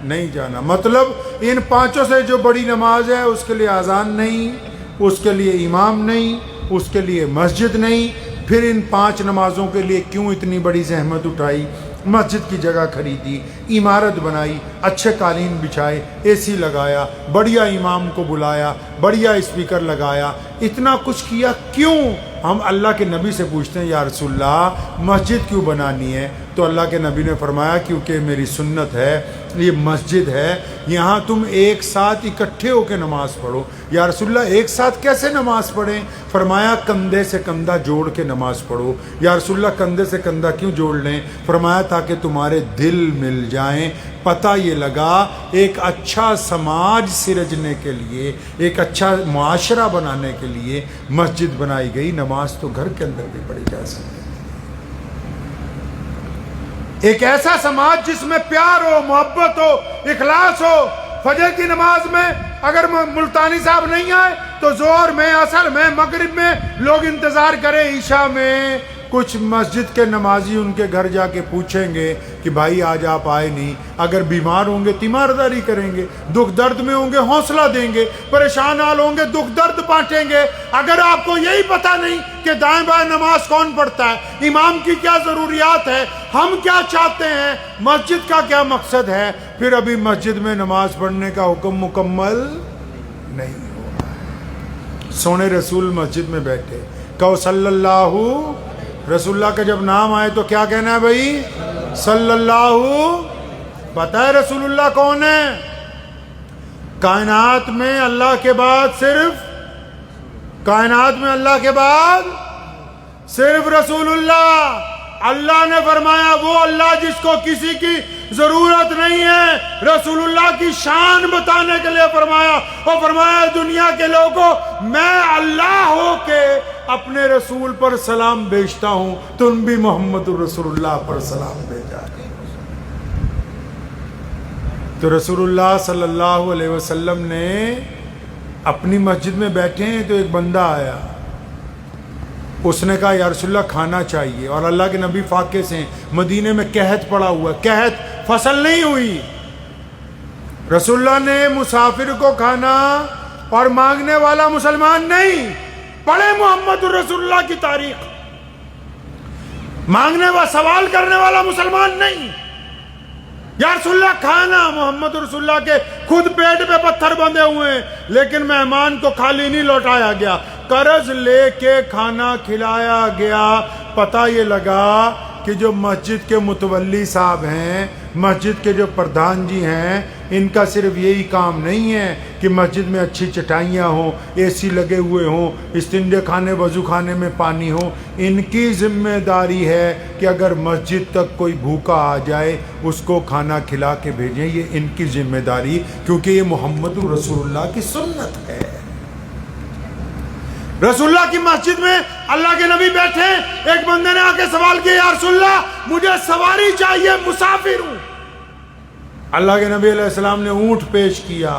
Speaker 1: نہیں جانا۔ مطلب ان 5 سے جو بڑی نماز ہے اس کے لیے اذان نہیں، اس کے لیے امام نہیں، اس کے لیے مسجد نہیں، پھر ان 5 نمازوں کے لیے کیوں اتنی بڑی زحمت اٹھائی؟ مسجد کی جگہ خریدی، عمارت بنائی، اچھے قالین بچھائے، اے سی لگایا، بڑھیا امام کو بلایا، بڑھیا اسپیکر لگایا، اتنا کچھ کیا کیوں؟ ہم اللہ کے نبی سے پوچھتے ہیں یا رسول اللہ مسجد کیوں بنانی ہے؟ تو اللہ کے نبی نے فرمایا کیونکہ میری سنت ہے، یہ مسجد ہے، یہاں تم ایک ساتھ اکٹھے ہو کے نماز پڑھو۔ یا رسول اللہ ایک ساتھ کیسے نماز پڑھیں؟ فرمایا کندھے سے کندھا جوڑ کے نماز پڑھو۔ یا رسول اللہ کندھے سے کندھا کیوں جوڑ لیں؟ فرمایا تاکہ تمہارے دل مل جائیں۔ پتہ یہ لگا ایک اچھا سماج سرجنے کے لیے، ایک اچھا معاشرہ بنانے کے لیے مسجد بنائی گئی، نماز تو گھر کے اندر بھی پڑھی جا سکتی ہے۔ ایک ایسا سماج جس میں پیار ہو، محبت ہو، اخلاص ہو۔ فجر کی نماز میں اگر ملتانی صاحب نہیں آئے تو ظہر میں، عصر میں، مغرب میں لوگ انتظار کریں، عشاء میں کچھ مسجد کے نمازی ان کے گھر جا کے پوچھیں گے کہ بھائی آج آپ آئے نہیں۔ اگر بیمار ہوں گے تیمارداری کریں گے، دکھ درد میں ہوں گے حوصلہ دیں گے، پریشان حال ہوں گے دکھ درد بانٹیں گے۔ اگر آپ کو یہی پتہ نہیں کہ دائیں بائیں نماز کون پڑھتا ہے، امام کی کیا ضروریات ہے، ہم کیا چاہتے ہیں، مسجد کا کیا مقصد ہے، پھر ابھی مسجد میں نماز پڑھنے کا حکم مکمل نہیں ہوا ہے۔ سونے رسول مسجد میں بیٹھے، کہو صلی اللہ، رسول اللہ کا جب نام آئے تو کیا کہنا ہے بھائی؟ صلی اللہ۔ پتہ ہے رسول اللہ کون ہے؟ کائنات میں اللہ کے بعد صرف رسول اللہ۔ اللہ نے فرمایا وہ اللہ جس کو کسی کی ضرورت نہیں ہے، رسول اللہ کی شان بتانے کے لیے فرمایا، اور فرمایا دنیا کے لوگوں میں اللہ ہو کے اپنے رسول پر سلام بھیجتا ہوں، تم بھی محمد رسول اللہ پر سلام بھیجا۔ تو رسول اللہ صلی اللہ علیہ وسلم نے اپنی مسجد میں بیٹھے ہیں تو ایک بندہ آیا، اس نے کہا یا رسول اللہ کھانا چاہیے، اور اللہ کے نبی فاقے سے ہیں، مدینے میں قحط پڑا ہوا ہے، قحط فصل نہیں ہوئی۔ رسول اللہ نے مسافر کو کھانا اور مانگنے والا مسلمان نہیں، پڑھے محمد رسول اللہ کی تاریخ، مانگنے والا سوال کرنے والا مسلمان نہیں،
Speaker 2: یا رسول اللہ کھانا، محمد رسول اللہ کے خود پیٹ پہ پتھر بندھے ہوئے ہیں، لیکن مہمان کو خالی نہیں لوٹایا گیا، قرض لے کے کھانا کھلایا گیا۔ پتہ یہ لگا کہ جو مسجد کے متولی صاحب ہیں، مسجد کے جو پردھان جی ہیں، ان کا صرف یہی کام نہیں ہے کہ مسجد میں اچھی چٹائیاں ہوں، اے سی لگے ہوئے ہوں، استنجے خانے وضو خانے میں پانی ہو، ان کی ذمہ داری ہے کہ اگر مسجد تک کوئی بھوکا آ جائے اس کو کھانا کھلا کے بھیجیں، یہ ان کی ذمہ داری، کیونکہ یہ محمد رسول اللہ کی سنت ہے۔ رسول اللہ کی مسجد میں اللہ کے نبی بیٹھے، ایک بندے نے آ کے سوال کیا، یا رسول اللہ مجھے سواری چاہیے، مسافر ہوں۔ اللہ کے نبی علیہ السلام نے اونٹ پیش کیا۔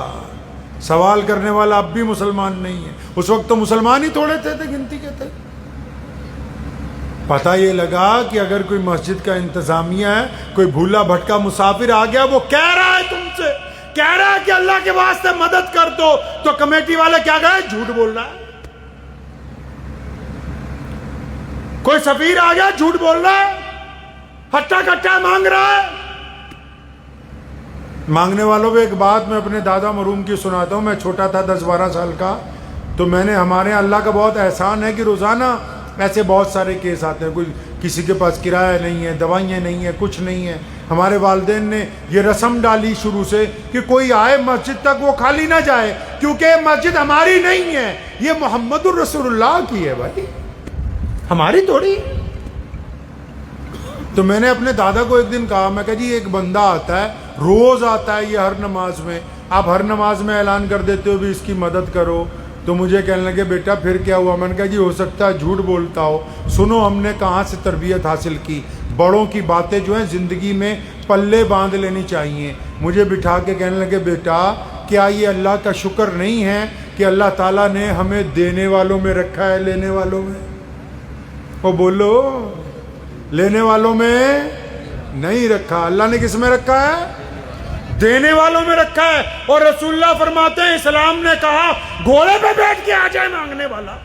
Speaker 2: سوال کرنے والا اب بھی مسلمان نہیں ہے، اس وقت تو مسلمان ہی تھوڑے تھے گنتی کے تھے۔ پتہ یہ لگا کہ اگر کوئی مسجد کا انتظامیہ ہے، کوئی بھولا بھٹکا مسافر آ گیا، وہ کہہ رہا ہے تم سے، کہہ رہا ہے کہ اللہ کے واسطے مدد کر دو، تو کمیٹی والے کیا کہے؟ جھوٹ بول رہا ہے۔ کوئی سفیر آ گیا، جھوٹ بول رہا ہے، ہٹا کٹا مانگ رہا ہے۔ مانگنے والوں پہ ایک بات میں اپنے دادا مرحوم کی سناتا ہوں۔ میں چھوٹا تھا، 10-12 سال کا، تو میں نے، ہمارے یہاں اللہ کا بہت احسان ہے کہ روزانہ ایسے بہت سارے کیس آتے ہیں، کوئی کسی کے پاس کرایہ نہیں ہے، دوائیاں نہیں ہیں، کچھ نہیں ہے۔ ہمارے والدین نے یہ رسم ڈالی شروع سے کہ کوئی آئے مسجد تک وہ خالی نہ جائے، کیونکہ یہ مسجد ہماری نہیں ہے، یہ محمد الرسول اللہ کی ہے بھائی، ہماری تھوڑی۔ تو میں نے اپنے دادا کو ایک دن کہا، میں کہا جی ایک بندہ آتا ہے، روز آتا ہے یہ ہر نماز میں، آپ ہر نماز میں اعلان کر دیتے ہو بھی اس کی مدد کرو۔ تو مجھے کہنے لگے بیٹا پھر کیا ہوا؟ میں نے کہا جی ہو سکتا ہے جھوٹ بولتا ہو، سنو ہم نے کہاں سے تربیت حاصل کی، بڑوں کی باتیں جو ہیں زندگی میں پلے باندھ لینی چاہیے۔ مجھے بٹھا کے کہنے لگے بیٹا کیا یہ اللہ کا شکر نہیں ہے کہ اللہ تعالیٰ نے ہمیں دینے والوں میں رکھا ہے، لینے والوں میں؟ وہ بولو، لینے والوں میں نہیں رکھا، اللہ نے کس میں رکھا ہے؟ دینے والوں میں رکھا ہے۔ اور رسول اللہ فرماتے ہیں اسلام نے کہا گھوڑے پہ بیٹھ کے آ جائے مانگنے والا۔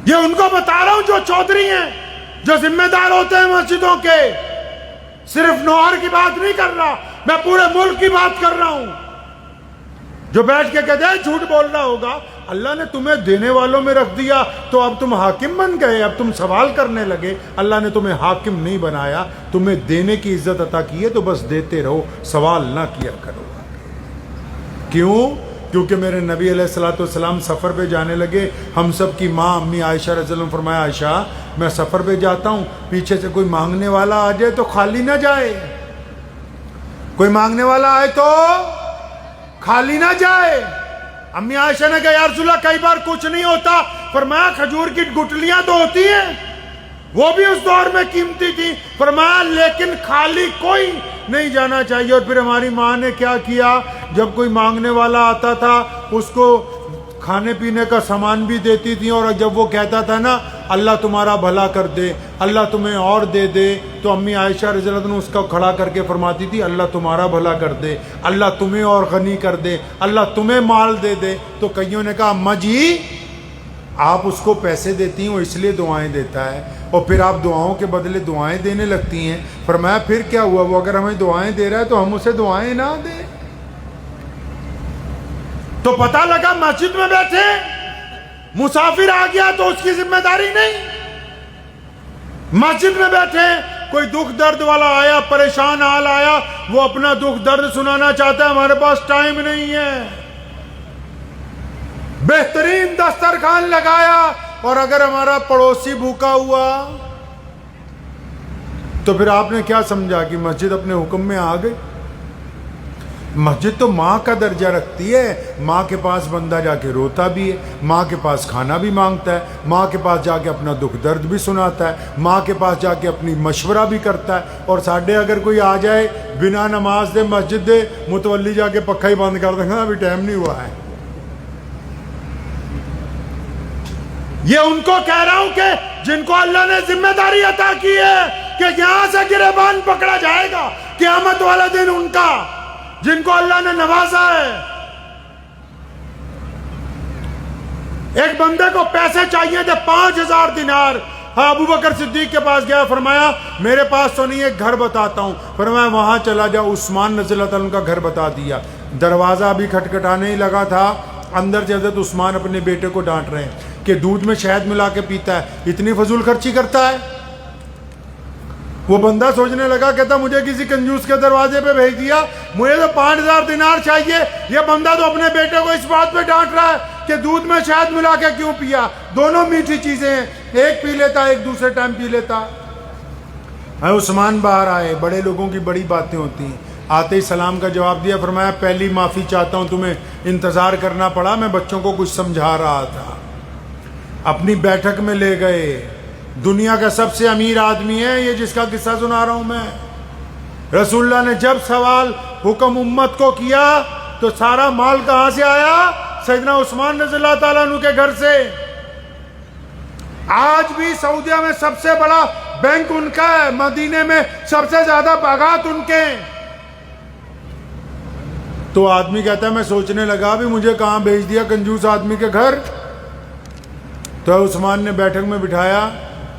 Speaker 2: یہ ان کو بتا رہا ہوں جو چودھری ہیں، جو ذمہ دار ہوتے ہیں مسجدوں کے، صرف نوہر کی بات نہیں کر رہا، میں پورے ملک کی بات کر رہا ہوں، جو بیٹھ کے کہتے ہیں جھوٹ بول رہا ہوگا، اللہ نے تمہیں دینے والوں میں رکھ دیا تو اب تم حاکم بن گئے، اب تم سوال کرنے لگے۔ اللہ نے تمہیں حاکم نہیں بنایا، تمہیں دینے کی عزت عطا کی ہے، تو بس دیتے رہو، سوال نہ کیا کرو۔ کیوں؟ کیونکہ میرے نبی علیہ السلام سفر پہ جانے لگے، ہم سب کی ماں امی عائشہ رضی اللہ عنہ فرمایا عائشہ میں سفر پہ جاتا ہوں، پیچھے سے کوئی مانگنے والا آ جائے تو خالی نہ جائے، کوئی مانگنے والا آئے تو خالی نہ جائے۔ امی عائشہ نے کہا یا رسول اللہ کئی بار کچھ نہیں ہوتا، فرمایا کھجور کی گٹلیاں تو ہوتی ہیں، وہ بھی اس دور میں قیمتی تھی، فرمایا لیکن خالی کوئی نہیں جانا چاہیے۔ اور پھر ہماری ماں نے کیا کیا، جب کوئی مانگنے والا آتا تھا اس کو کھانے پینے کا سامان بھی دیتی تھی، اور جب وہ کہتا تھا نا اللہ تمہارا بھلا کر دے، اللہ تمہیں اور دے دے، تو امی عائشہ رضی اللہ عنہ اس کا کھڑا کر کے فرماتی تھی اللہ تمہارا بھلا کر دے، اللہ تمہیں اور غنی کر دے، اللہ تمہیں مال دے دے۔ تو کئیوں نے کہا اماں جی آپ اس کو پیسے دیتی ہیں وہ اس لیے دعائیں دیتا ہے، اور پھر آپ دعاؤں کے بدلے دعائیں دینے لگتی ہیں۔ فرمایا پھر کیا ہوا، وہ اگر ہمیں دعائیں دے رہا ہے تو ہم اسے دعائیں نہ دیں۔ تو پتہ لگا مسجد میں بیٹھے مسافر آ گیا تو اس کی ذمہ داری نہیں، مسجد میں بیٹھے کوئی دکھ درد والا آیا، پریشان حال آیا، وہ اپنا دکھ درد سنانا چاہتا ہے، ہمارے پاس ٹائم نہیں ہے، بہترین دسترخوان لگایا، اور اگر ہمارا پڑوسی بھوکا ہوا تو پھر آپ نے کیا سمجھا کہ مسجد اپنے حکم میں آ گئی؟ مسجد تو ماں کا درجہ رکھتی ہے، ماں کے پاس بندہ جا کے روتا بھی ہے، ماں کے پاس کھانا بھی مانگتا ہے، ماں کے پاس جا کے اپنا دکھ درد بھی سناتا ہے، ماں کے پاس جا کے اپنی مشورہ بھی کرتا ہے۔ اور ساڈے اگر کوئی آ جائے بنا نماز دے مسجد دے، متولی جا کے پکھا ہی بند کر دیں گا ابھی ٹائم نہیں ہوا ہے۔ یہ ان کو کہہ رہا ہوں کہ جن کو اللہ نے ذمہ داری عطا کی ہے کہ یہاں سے گریبان پکڑا جائے گا قیامت والا دن، ان کا جن کو اللہ نے نوازا ہے۔ ایک بندے کو پیسے چاہیے تھے 5000 دینار، ہاں ابو بکر صدیق کے پاس گیا, فرمایا میرے پاس تو نہیں, ایک گھر بتاتا ہوں. فرمایا وہاں چلا جا. عثمان رضی اللہ تعالیٰ عنہ کا گھر بتا دیا. دروازہ ابھی کھٹکھٹانے ہی لگا تھا, اندر سے حضرت عثمان اپنے بیٹے کو ڈانٹ رہے ہیں کہ دودھ میں شہد ملا کے پیتا ہے, اتنی فضول خرچی کرتا ہے. وہ بندہ سوچنے لگا, کہتا مجھے کسی کنجوس کے دروازے پہ بھیج دیا, مجھے تو 5000 دینار چاہیے, یہ بندہ تو اپنے بیٹے کو اس بات پہ ڈانٹ رہا ہے کہ دودھ میں شہد ملا کے کیوں پیا. دونوں میٹھی چیزیں ہیں, ایک پی لیتا ایک دوسرے ٹائم پی لیتا. عثمان باہر آئے, بڑے لوگوں کی بڑی باتیں ہوتی ہیں. آتے ہی سلام کا جواب دیا, فرمایا پہلی معافی چاہتا ہوں, تمہیں انتظار کرنا پڑا, میں بچوں کو کچھ سمجھا رہا تھا. اپنی بیٹھک میں لے گئے. دنیا کا سب سے امیر آدمی ہے یہ جس کا قصہ سنا رہا ہوں میں. رسول اللہ نے جب سوال حکم امت کو کیا تو سارا مال کہاں سے آیا؟ سیدنا عثمان رضی اللہ تعالیٰ عنہ کے گھر سے. آج بھی سعودیہ میں سب سے بڑا بینک ان کا ہے, مدینے میں سب سے زیادہ باغات ان کے. تو آدمی کہتا ہے میں سوچنے لگا بھی مجھے کہاں بھیج دیا کنجوس آدمی کے گھر. تو عثمان نے بیٹھک میں بٹھایا,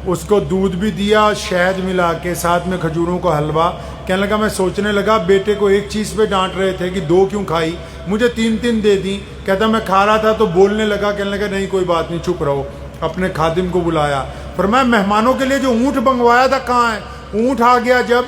Speaker 2: اس کو دودھ بھی دیا, شہد ملا کے, ساتھ میں کھجوروں کا حلوہ. کہنے لگا میں سوچنے لگا بیٹے کو ایک چیز پہ ڈانٹ رہے تھے کہ 2 کیوں کھائی, مجھے 3 دے دی. کہتا میں کھا رہا تھا تو بولنے لگا, کہنے لگا نہیں کوئی بات نہیں چپ رہو. اپنے خادم کو بلایا, فرمایا مہمانوں کے لیے جو اونٹ منگوایا تھا کہاں ہے؟ اونٹ آ گیا. جب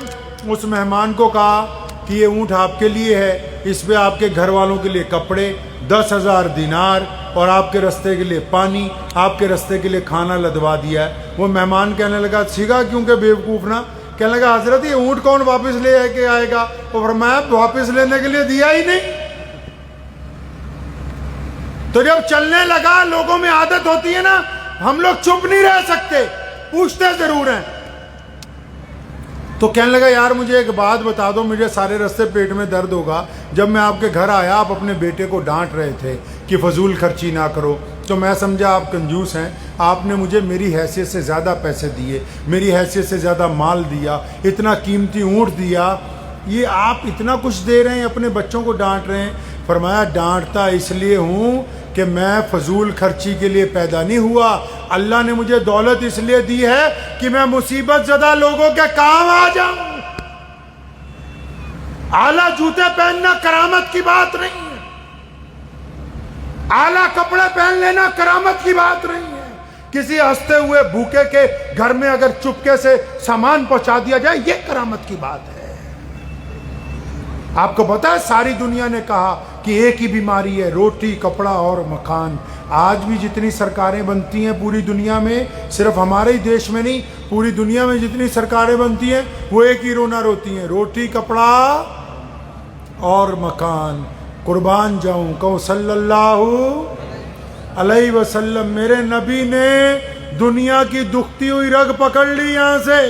Speaker 2: اس مہمان کو کہا کہ یہ اونٹ آپ کے لیے ہے, اس پہ آپ کے گھر والوں کے لیے کپڑے, 10,000 دینار اور آپ کے رستے کے لیے پانی, آپ کے رستے کے لیے کھانا لدوا دیا ہے. وہ مہمان کہنے لگا سیکھا کیونکہ بیوقوف نہ. کہنے لگا حضرت یہ اونٹ کون واپس لے کے آئے گا؟ وہ فرمایا واپس لینے کے لیے دیا ہی نہیں. تو جب چلنے لگا, لوگوں میں عادت ہوتی ہے نا, ہم لوگ چپ نہیں رہ سکتے, پوچھتے ضرور ہیں. تو کہنے لگا یار مجھے ایک بات بتا دو, مجھے سارے راستے پیٹ میں درد ہوگا. جب میں آپ کے گھر آیا آپ اپنے بیٹے کو ڈانٹ رہے تھے کہ فضول خرچی نہ کرو, تو میں سمجھا آپ کنجوس ہیں. آپ نے مجھے میری حیثیت سے زیادہ پیسے دیے, میری حیثیت سے زیادہ مال دیا, اتنا قیمتی اونٹ دیا, یہ آپ اتنا کچھ دے رہے ہیں, اپنے بچوں کو ڈانٹ رہے ہیں. فرمایا ڈانٹتا اس لیے ہوں کہ میں فضول خرچی کے لیے پیدا نہیں ہوا. اللہ نے مجھے دولت اس لیے دی ہے کہ میں مصیبت زدہ لوگوں کے کام آ جاؤں. اعلیٰ جوتے پہننا کرامت کی بات نہیں ہے, اعلیٰ کپڑے پہن لینا کرامت کی بات نہیں ہے. کسی ہنستے ہوئے بھوکے کے گھر میں اگر چپکے سے سامان پہنچا دیا جائے یہ کرامت کی بات ہے. آپ کو پتا ہے ساری دنیا نے کہا کہ ایک ہی بیماری ہے, روٹی کپڑا اور مکان. آج بھی جتنی سرکاریں بنتی ہیں پوری دنیا میں, صرف ہمارے ہی دیش میں نہیں, پوری دنیا میں جتنی سرکاریں بنتی ہیں وہ ایک ہی رونا روتی ہیں, روٹی کپڑا اور مکان. قربان جاؤں کہو صلی اللہ علیہ وسلم, میرے نبی نے دنیا کی دکھتی ہوئی رگ پکڑ لی یہاں سے.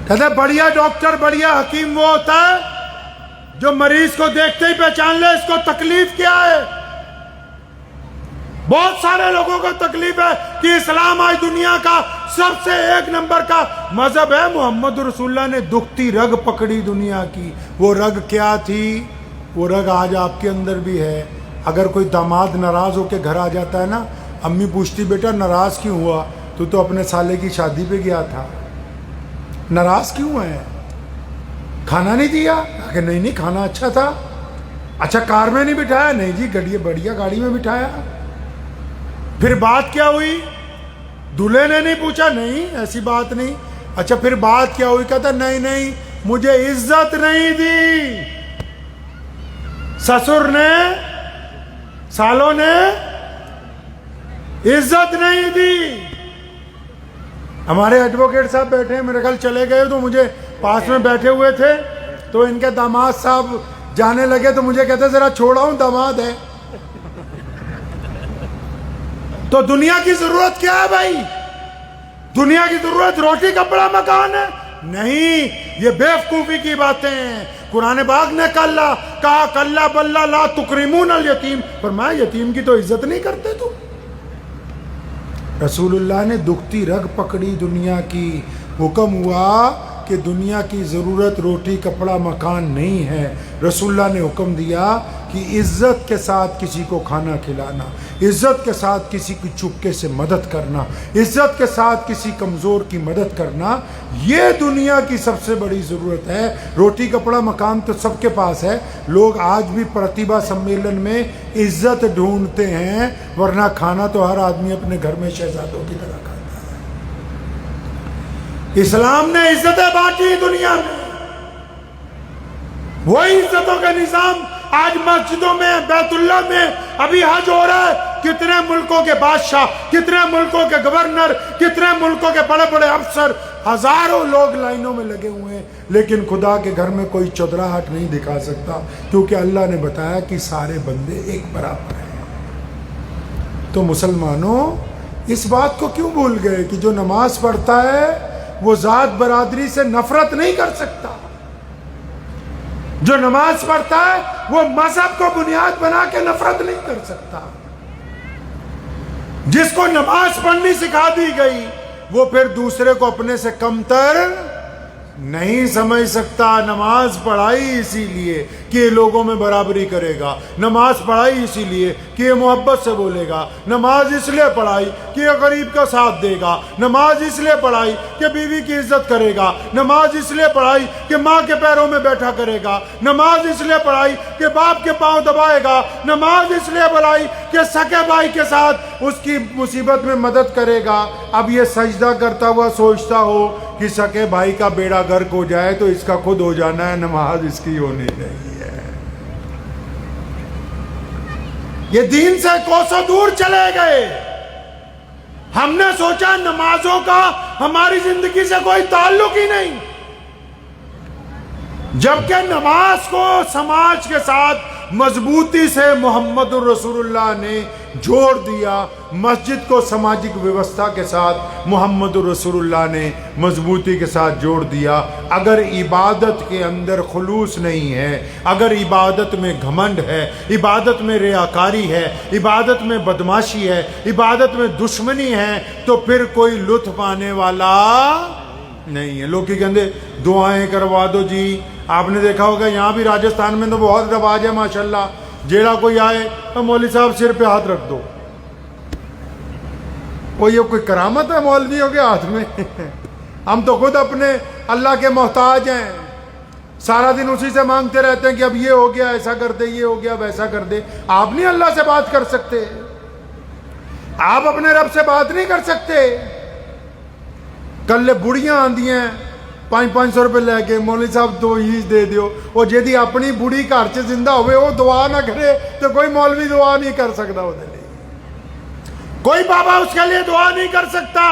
Speaker 2: کہتے بڑھیا ڈاکٹر بڑھیا حکیم وہ ہوتا ہے جو مریض کو دیکھتے ہی پہچان لے اس کو تکلیف کیا ہے. بہت سارے لوگوں کو تکلیف ہے کہ اسلام آج دنیا کا سب سے 1 نمبر کا مذہب ہے. محمد رسول اللہ نے دکھتی رگ پکڑی دنیا کی. وہ رگ کیا تھی؟ وہ رگ آج آپ کے اندر بھی ہے. اگر کوئی داماد ناراض ہو کے گھر آ جاتا ہے نا, امی پوچھتی بیٹا ناراض کیوں ہوا؟ تو اپنے سالے کی شادی پہ گیا تھا, ناراض کیوں ہے؟ کھانا نہیں دیا؟ کہ نہیں کھانا اچھا تھا. اچھا کار میں نہیں بٹھایا؟ نہیں جی بڑھیا گاڑی میں بٹھایا. پھر بات کیا ہوئی؟ دولہے نے نہیں پوچھا؟ نہیں ایسی بات نہیں. اچھا پھر بات کیا ہوئی؟ کہتا نہیں مجھے عزت نہیں دی, سسر نے سالوں نے عزت نہیں دی. ہمارے ایڈوکیٹ صاحب بیٹھے ہیں, میرے خیال چلے گئے, تو مجھے پاس میں بیٹھے ہوئے تھے, تو ان کے داماد صاحب جانے لگے تو مجھے کہتے ذرا چھوڑا ہوں داماد ہے. تو دنیا کی ضرورت کیا ہے بھائی؟ دنیا کی ضرورت روٹی کپڑا مکان ہے؟ نہیں, یہ بیوقوفی کی باتیں ہیں. قرآن پاک نے کہا کلا بلا لا تکرمون الیتیم, فرمایا یتیم کی تو عزت نہیں کرتے تم. رسول اللہ نے دکھتی رگ پکڑی دنیا کی. حکم ہوا کہ دنیا کی ضرورت روٹی کپڑا مکان نہیں ہے، رسول اللہ نے حکم دیا کہ عزت کے ساتھ کسی کو کھانا کھلانا، عزت کے ساتھ کسی کی چپکے سے مدد کرنا، عزت کے ساتھ کسی کمزور کی مدد کرنا، یہ دنیا کی سب سے بڑی ضرورت ہے۔ روٹی کپڑا مکان تو سب کے پاس ہے، لوگ آج بھی پرتیبھا سمیلن میں عزت ڈھونڈتے ہیں، ورنہ کھانا تو ہر آدمی اپنے گھر میں شہزادوں کی طرح کھاتا ہے۔ اسلام نے عزتیں بانٹی دنیا میں، وہی عزتوں کا نظام آج مسجدوں میں، بیت اللہ میں ابھی حج ہو رہا ہے۔ کتنے ملکوں کے بادشاہ، کتنے ملکوں کے گورنر، کتنے ملکوں کے بڑے بڑے افسر، ہزاروں لوگ لائنوں میں لگے ہوئے ہیں، لیکن خدا کے گھر میں کوئی چودراہٹ نہیں دکھا سکتا، کیونکہ اللہ نے بتایا کہ سارے بندے ایک برابر ہیں۔ تو مسلمانوں اس بات کو کیوں بھول گئے کہ جو نماز پڑھتا ہے وہ ذات برادری سے نفرت نہیں کر سکتا؟ جو نماز پڑھتا ہے وہ مذہب کو بنیاد بنا کے نفرت نہیں کر سکتا۔ جس کو نماز پڑھنی سکھا دی گئی وہ پھر دوسرے کو اپنے سے کمتر نہیں سمجھ سکتا۔ نماز پڑھائی اسی لیے کہ یہ لوگوں میں برابری کرے گا، نماز پڑھائی اسی لیے کہ یہ محبت سے بولے گا، نماز اس لیے پڑھائی کہ یہ غریب کا ساتھ دے گا، نماز اس لیے پڑھائی کہ بیوی کی عزت کرے گا، نماز اس لیے پڑھائی کہ ماں کے پیروں میں بیٹھا کرے گا، نماز اس لیے پڑھائی کہ باپ کے پاؤں دبائے گا، نماز اس لیے پڑھائی کہ سکے بھائی کے ساتھ اس کی مصیبت میں مدد کرے گا۔ اب یہ سجدہ کرتا ہوا سوچتا ہو کہ سکے بھائی کا بیڑا غرق ہو جائے تو اس کا خود ہو جانا ہے، نماز اس کی ہونی نہیں ہے۔ یہ دین سے کوسوں دور چلے گئے۔ ہم نے سوچا نمازوں کا ہماری زندگی سے کوئی تعلق ہی نہیں، جبکہ نماز کو سماج کے ساتھ مضبوطی سے محمد الرسول اللہ نے جوڑ دیا، مسجد کو سماجک ویوستھا کے ساتھ محمد الرسول اللہ نے مضبوطی کے ساتھ جوڑ دیا۔ اگر عبادت کے اندر خلوص نہیں ہے، اگر عبادت میں گھمنڈ ہے، عبادت میں ریاکاری ہے، عبادت میں بدماشی ہے، عبادت میں دشمنی ہے، تو پھر کوئی لطف آنے والا نہیں ہے۔ لوگ کی کہندے دعائیں کروا دو جی۔ آپ نے دیکھا ہوگا یہاں بھی راجستھان میں تو بہت رواج ہے ماشاءاللہ، جیڑا کوئی آئے تو مولوی صاحب سر پہ ہاتھ رکھ دو۔ وہ یہ کوئی کرامت ہے مولویوں کے ہاتھ میں؟ ہم تو خود اپنے اللہ کے محتاج ہیں، سارا دن اسی سے مانگتے رہتے ہیں کہ اب یہ ہو گیا ایسا کر دے، یہ ہو گیا ویسا کر دے۔ آپ نہیں اللہ سے بات کر سکتے؟ آپ اپنے رب سے بات نہیں کر سکتے؟ کل بڑیاں آندی ہیں 500 روپے لے کے، مولوی صاحب دو ہی دے دیو۔ وہ جیدی اپنی بڑی گھر چ زندہ ہوئے وہ دعا نہ کرے تو کوئی مولوی دعا نہیں کر سکتا، وہ دے کوئی بابا اس کے لیے دعا نہیں کر سکتا۔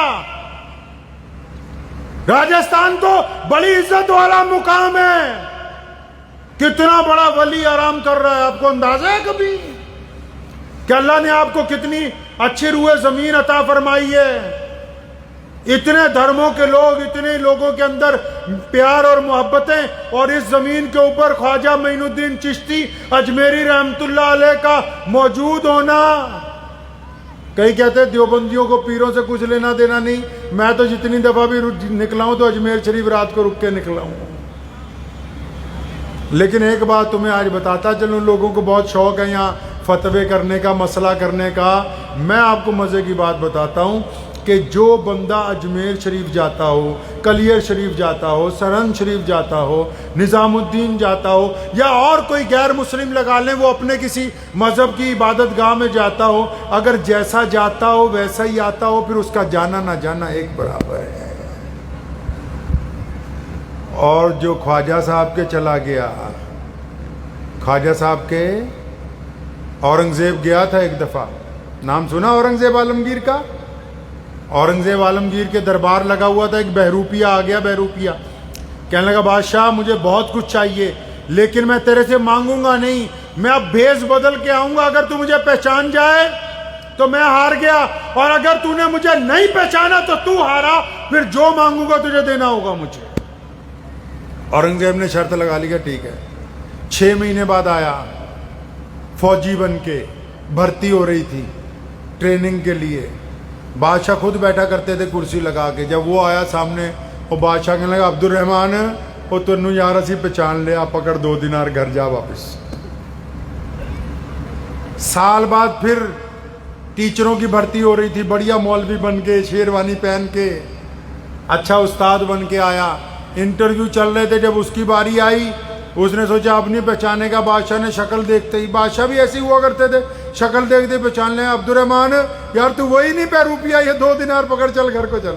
Speaker 2: راجستھان تو بڑی عزت والا مقام ہے، کتنا بڑا ولی آرام کر رہا ہے، آپ کو اندازہ ہے کبھی کہ اللہ نے آپ کو کتنی اچھی روئے زمین عطا فرمائی ہے؟ اتنے دھرموں کے لوگ، اتنے لوگوں کے اندر پیار اور محبتیں، اور اس زمین کے اوپر خواجہ معین الدین چشتی اجمیری رحمت اللہ علیہ کا موجود ہونا۔ کئی کہتے ہیں دیوبندیوں کو پیروں سے کچھ لینا دینا نہیں، میں تو جتنی دفعہ بھی نکلا ہوں تو اجمیر شریف رات کو رک کے نکلا ہوں۔ لیکن ایک بات تمہیں آج بتاتا چلوں، لوگوں کو بہت شوق ہے یہاں فتوے کرنے کا، مسئلہ کرنے کا۔ میں آپ کو مزے کی بات بتاتا ہوں کہ جو بندہ اجمیر شریف جاتا ہو، کلیر شریف جاتا ہو، سرن شریف جاتا ہو، نظام الدین جاتا ہو، یا اور کوئی غیر مسلم لگا لیں، وہ اپنے کسی مذہب کی عبادت گاہ میں جاتا ہو، اگر جیسا جاتا ہو ویسا ہی آتا ہو، پھر اس کا جانا نہ جانا ایک برابر ہے۔ اور جو خواجہ صاحب کے چلا گیا، خواجہ صاحب کے اورنگزیب گیا تھا ایک دفعہ، نام سنا اورنگزیب عالمگیر کا؟ اورنگزیب عالمگیر کے دربار لگا ہوا تھا، ایک بہروپیہ آ گیا، بہروپیہ کہنے لگا بادشاہ مجھے بہت کچھ چاہیے لیکن میں تیرے سے مانگوں گا نہیں، میں اب بھیس بدل کے آؤں گا، اگر تو مجھے پہچان جائے تو میں ہار گیا، اور اگر تو نے مجھے نہیں پہچانا تو تو ہارا، پھر جو مانگوں گا تجھے دینا ہوگا مجھے۔ اورنگزیب نے شرط لگا لی کہ ٹھیک ہے۔ 6 مہینے بعد آیا، فوجی بن کے بھرتی ہو رہی تھی ٹریننگ کے لیے، بادشاہ خود بیٹھا کرتے تھے کرسی لگا کے، جب وہ آیا سامنے
Speaker 1: وہ بادشاہ کہنے لگا عبد الرحمان وہ تنو یار اسی پہچان لیا پکڑ 2 دینار گھر جا واپس. سال بعد پھر ٹیچروں کی بھرتی ہو رہی تھی, بڑھیا مولوی بن کے شیروانی پہن کے اچھا استاد بن کے آیا. انٹرویو چل رہے تھے, جب اس کی باری آئی اس نے سوچا اب نہیں پہچانے کا. بادشاہ نے شکل دیکھتے ہی, بادشاہ بھی ایسے ہوا کرتے تھے, شکل دیکھتے پہچان لیں عبد الرحمان یار تو وہی نہیں پہ روپیہ یہ 2 دینار پکڑ چل گھر کو چل.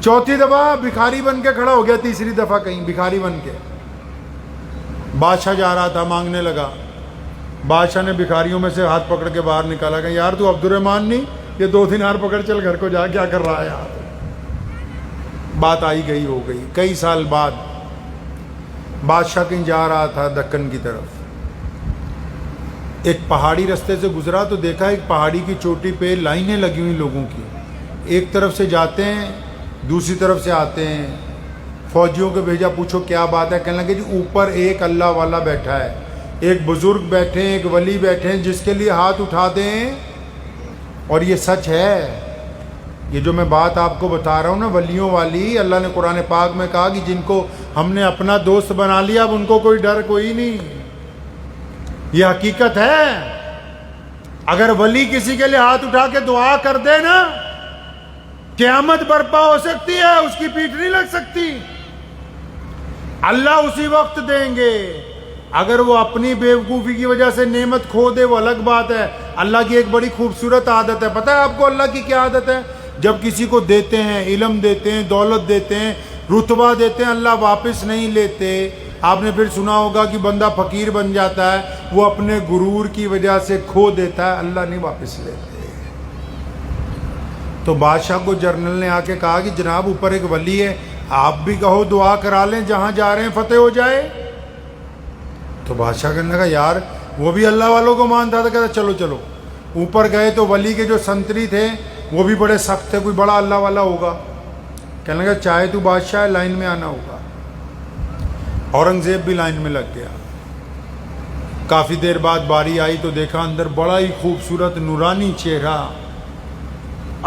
Speaker 1: چوتھی دفعہ بھکاری بن کے کھڑا ہو گیا, تیسری دفعہ کہیں بھکاری بن کے. بادشاہ جا رہا تھا مانگنے لگا, بادشاہ نے بھکاریوں میں سے ہاتھ پکڑ کے باہر نکالا کہ یار تو عبد الرحمان نہیں, یہ 2 دینار پکڑ چل گھر کو جا, کیا کر رہا ہے یار. بات آئی گئی ہو گئی. کئی سال بعد بادشاہ کہیں جا رہا تھا دکن کی طرف, ایک پہاڑی رستے سے گزرا تو دیکھا ایک پہاڑی کی چوٹی پہ لائنیں لگی ہوئی لوگوں کی, ایک طرف سے جاتے ہیں دوسری طرف سے آتے ہیں. فوجیوں کو بھیجا, پوچھو کیا بات ہے. کہنے لگے جی اوپر ایک اللہ والا بیٹھا ہے, ایک بزرگ بیٹھے ہیں, ایک ولی بیٹھے ہیں جس کے لیے ہاتھ اٹھا دیں. اور یہ سچ ہے, یہ جو میں بات آپ کو بتا رہا ہوں نا ولیوں والی, اللہ نے قرآن پاک میں کہا کہ جن کو ہم نے اپنا دوست بنا لیا اب ان کو کوئی ڈر کوئی نہیں. یہ حقیقت ہے. اگر ولی کسی کے لیے ہاتھ اٹھا کے دعا کر دے نا, قیامت برپا ہو سکتی ہے, اس کی پیٹھ نہیں لگ سکتی. اللہ اسی وقت دیں گے. اگر وہ اپنی بیوقوفی کی وجہ سے نعمت کھو دے وہ الگ بات ہے. اللہ کی ایک بڑی خوبصورت عادت ہے, پتہ ہے آپ کو اللہ کی کیا عادت ہے؟ جب کسی کو دیتے ہیں, علم دیتے ہیں, دولت دیتے ہیں, رتبہ دیتے ہیں, اللہ واپس نہیں لیتے. آپ نے پھر سنا ہوگا کہ بندہ فقیر بن جاتا ہے, وہ اپنے غرور کی وجہ سے کھو دیتا ہے, اللہ نہیں واپس لیتے. تو بادشاہ کو جنرل نے آ کے کہا کہ جناب اوپر ایک ولی ہے, آپ بھی کہو دعا کرا لیں, جہاں جا رہے ہیں فتح ہو جائے. تو بادشاہ کہنے لگا یار وہ بھی اللہ والوں کو مانتا تھا. کہتا چلو چلو. اوپر گئے تو ولی کے جو سنتری تھے وہ بھی بڑے سخت تھے, کوئی بڑا اللہ والا ہوگا. کہنے لگا چاہے تو بادشاہ لائن میں آنا ہوگا. اورنگزیب بھی لائن میں لگ گیا. کافی دیر بعد باری آئی تو دیکھا اندر بڑا ہی خوبصورت نورانی چہرہ,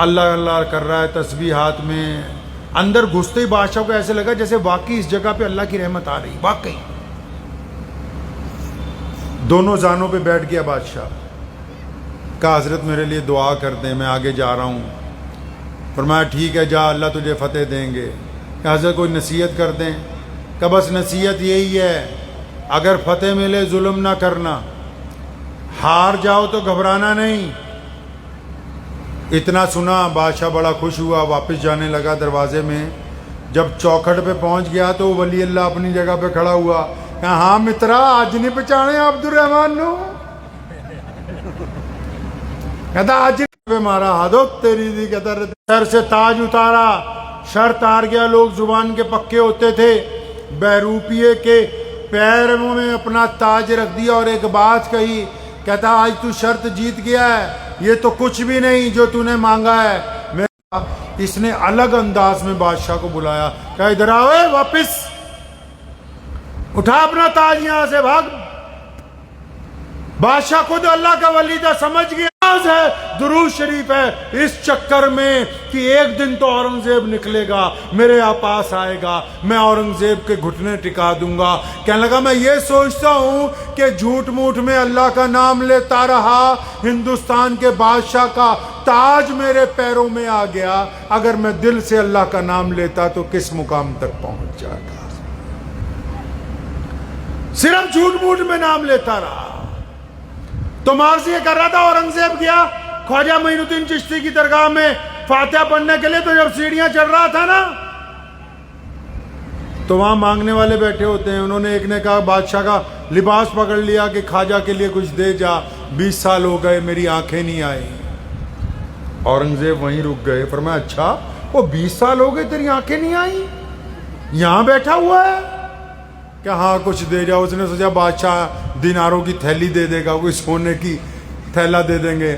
Speaker 1: اللہ اللہ کر رہا ہے تسبیح ہاتھ میں. اندر گھستے ہی بادشاہ کو ایسے لگا جیسے واقعی اس جگہ پہ اللہ کی رحمت آ رہی, واقعی. دونوں زانوں پہ بیٹھ گیا بادشاہ. کہا حضرت میرے لیے دعا کر دیں, میں آگے جا رہا ہوں. فرمایا ٹھیک ہے جا, اللہ تجھے فتح دیں گے. کہ حضرت کوئی نصیحت کر دیں. کہ بس نصیحت یہی ہے, اگر فتح ملے ظلم نہ کرنا, ہار جاؤ تو گھبرانا نہیں. اتنا سنا بادشاہ بڑا خوش ہوا, واپس جانے لگا. دروازے میں جب چوکھٹ پہ پہنچ گیا تو ولی اللہ اپنی جگہ پہ کھڑا ہوا. کہا ہاں مترا آج نہیں پہچانے عبد الرحمان نو. کہتا آج پہ مارا ہاتھوں تیری دی. کہتا سر سے تاج اتارا, شرط ہار گیا. لوگ زبان کے پکے ہوتے تھے, بہروپیے کے پیروں میں اپنا تاج رکھ دیا اور ایک بات کہی. کہتا آج تو شرط جیت گیا ہے, یہ تو کچھ بھی نہیں جو تو نے مانگا ہے. اس نے الگ انداز میں بادشاہ کو بلایا. کہا ادھر آؤ, واپس اٹھا اپنا تاج یہاں سے, بھاگ. بادشاہ خود اللہ کا ولی تھا, سمجھ گیا ہے درود شریف ہے اس چکر میں کہ ایک دن تو اورنگزیب نکلے گا, میرے پاس آئے گا, میں اورنگزیب کے گھٹنے ٹکا دوں گا. کہنے لگا میں یہ سوچتا ہوں کہ جھوٹ موٹ میں اللہ کا نام لیتا رہا, ہندوستان کے بادشاہ کا تاج میرے پیروں میں آ گیا. اگر میں دل سے اللہ کا نام لیتا تو کس مقام تک پہنچ جاتا. صرف جھوٹ موٹ میں نام لیتا رہا. تو مارز یہ کر رہا تھا. اورنگزیب گیا خواجہ معین الدین چشتی کی درگاہ میں فاتحہ پڑھنے کے لیے, تو جب سیڑھیاں چڑھ رہا تھا نا تو وہاں مانگنے والے بیٹھے ہوتے ہیں. انہوں نے ایک نے کہا بادشاہ کا لباس پکڑ لیا کہ خواجہ کے لیے کچھ دے جا, 20 سال ہو گئے میری آنکھیں نہیں آئی. اورنگزیب وہیں رک گئے. فرمایا اچھا وہ 20 سال ہو گئے تیری آنکھیں نہیں آئی, یہاں بیٹھا ہوا ہے؟ کہ ہاں کچھ دے جاؤ. اس نے سوچا بادشاہ دیناروں کی تھیلی دے دے گا, کوئی سونے کی تھیلا دے دیں گے.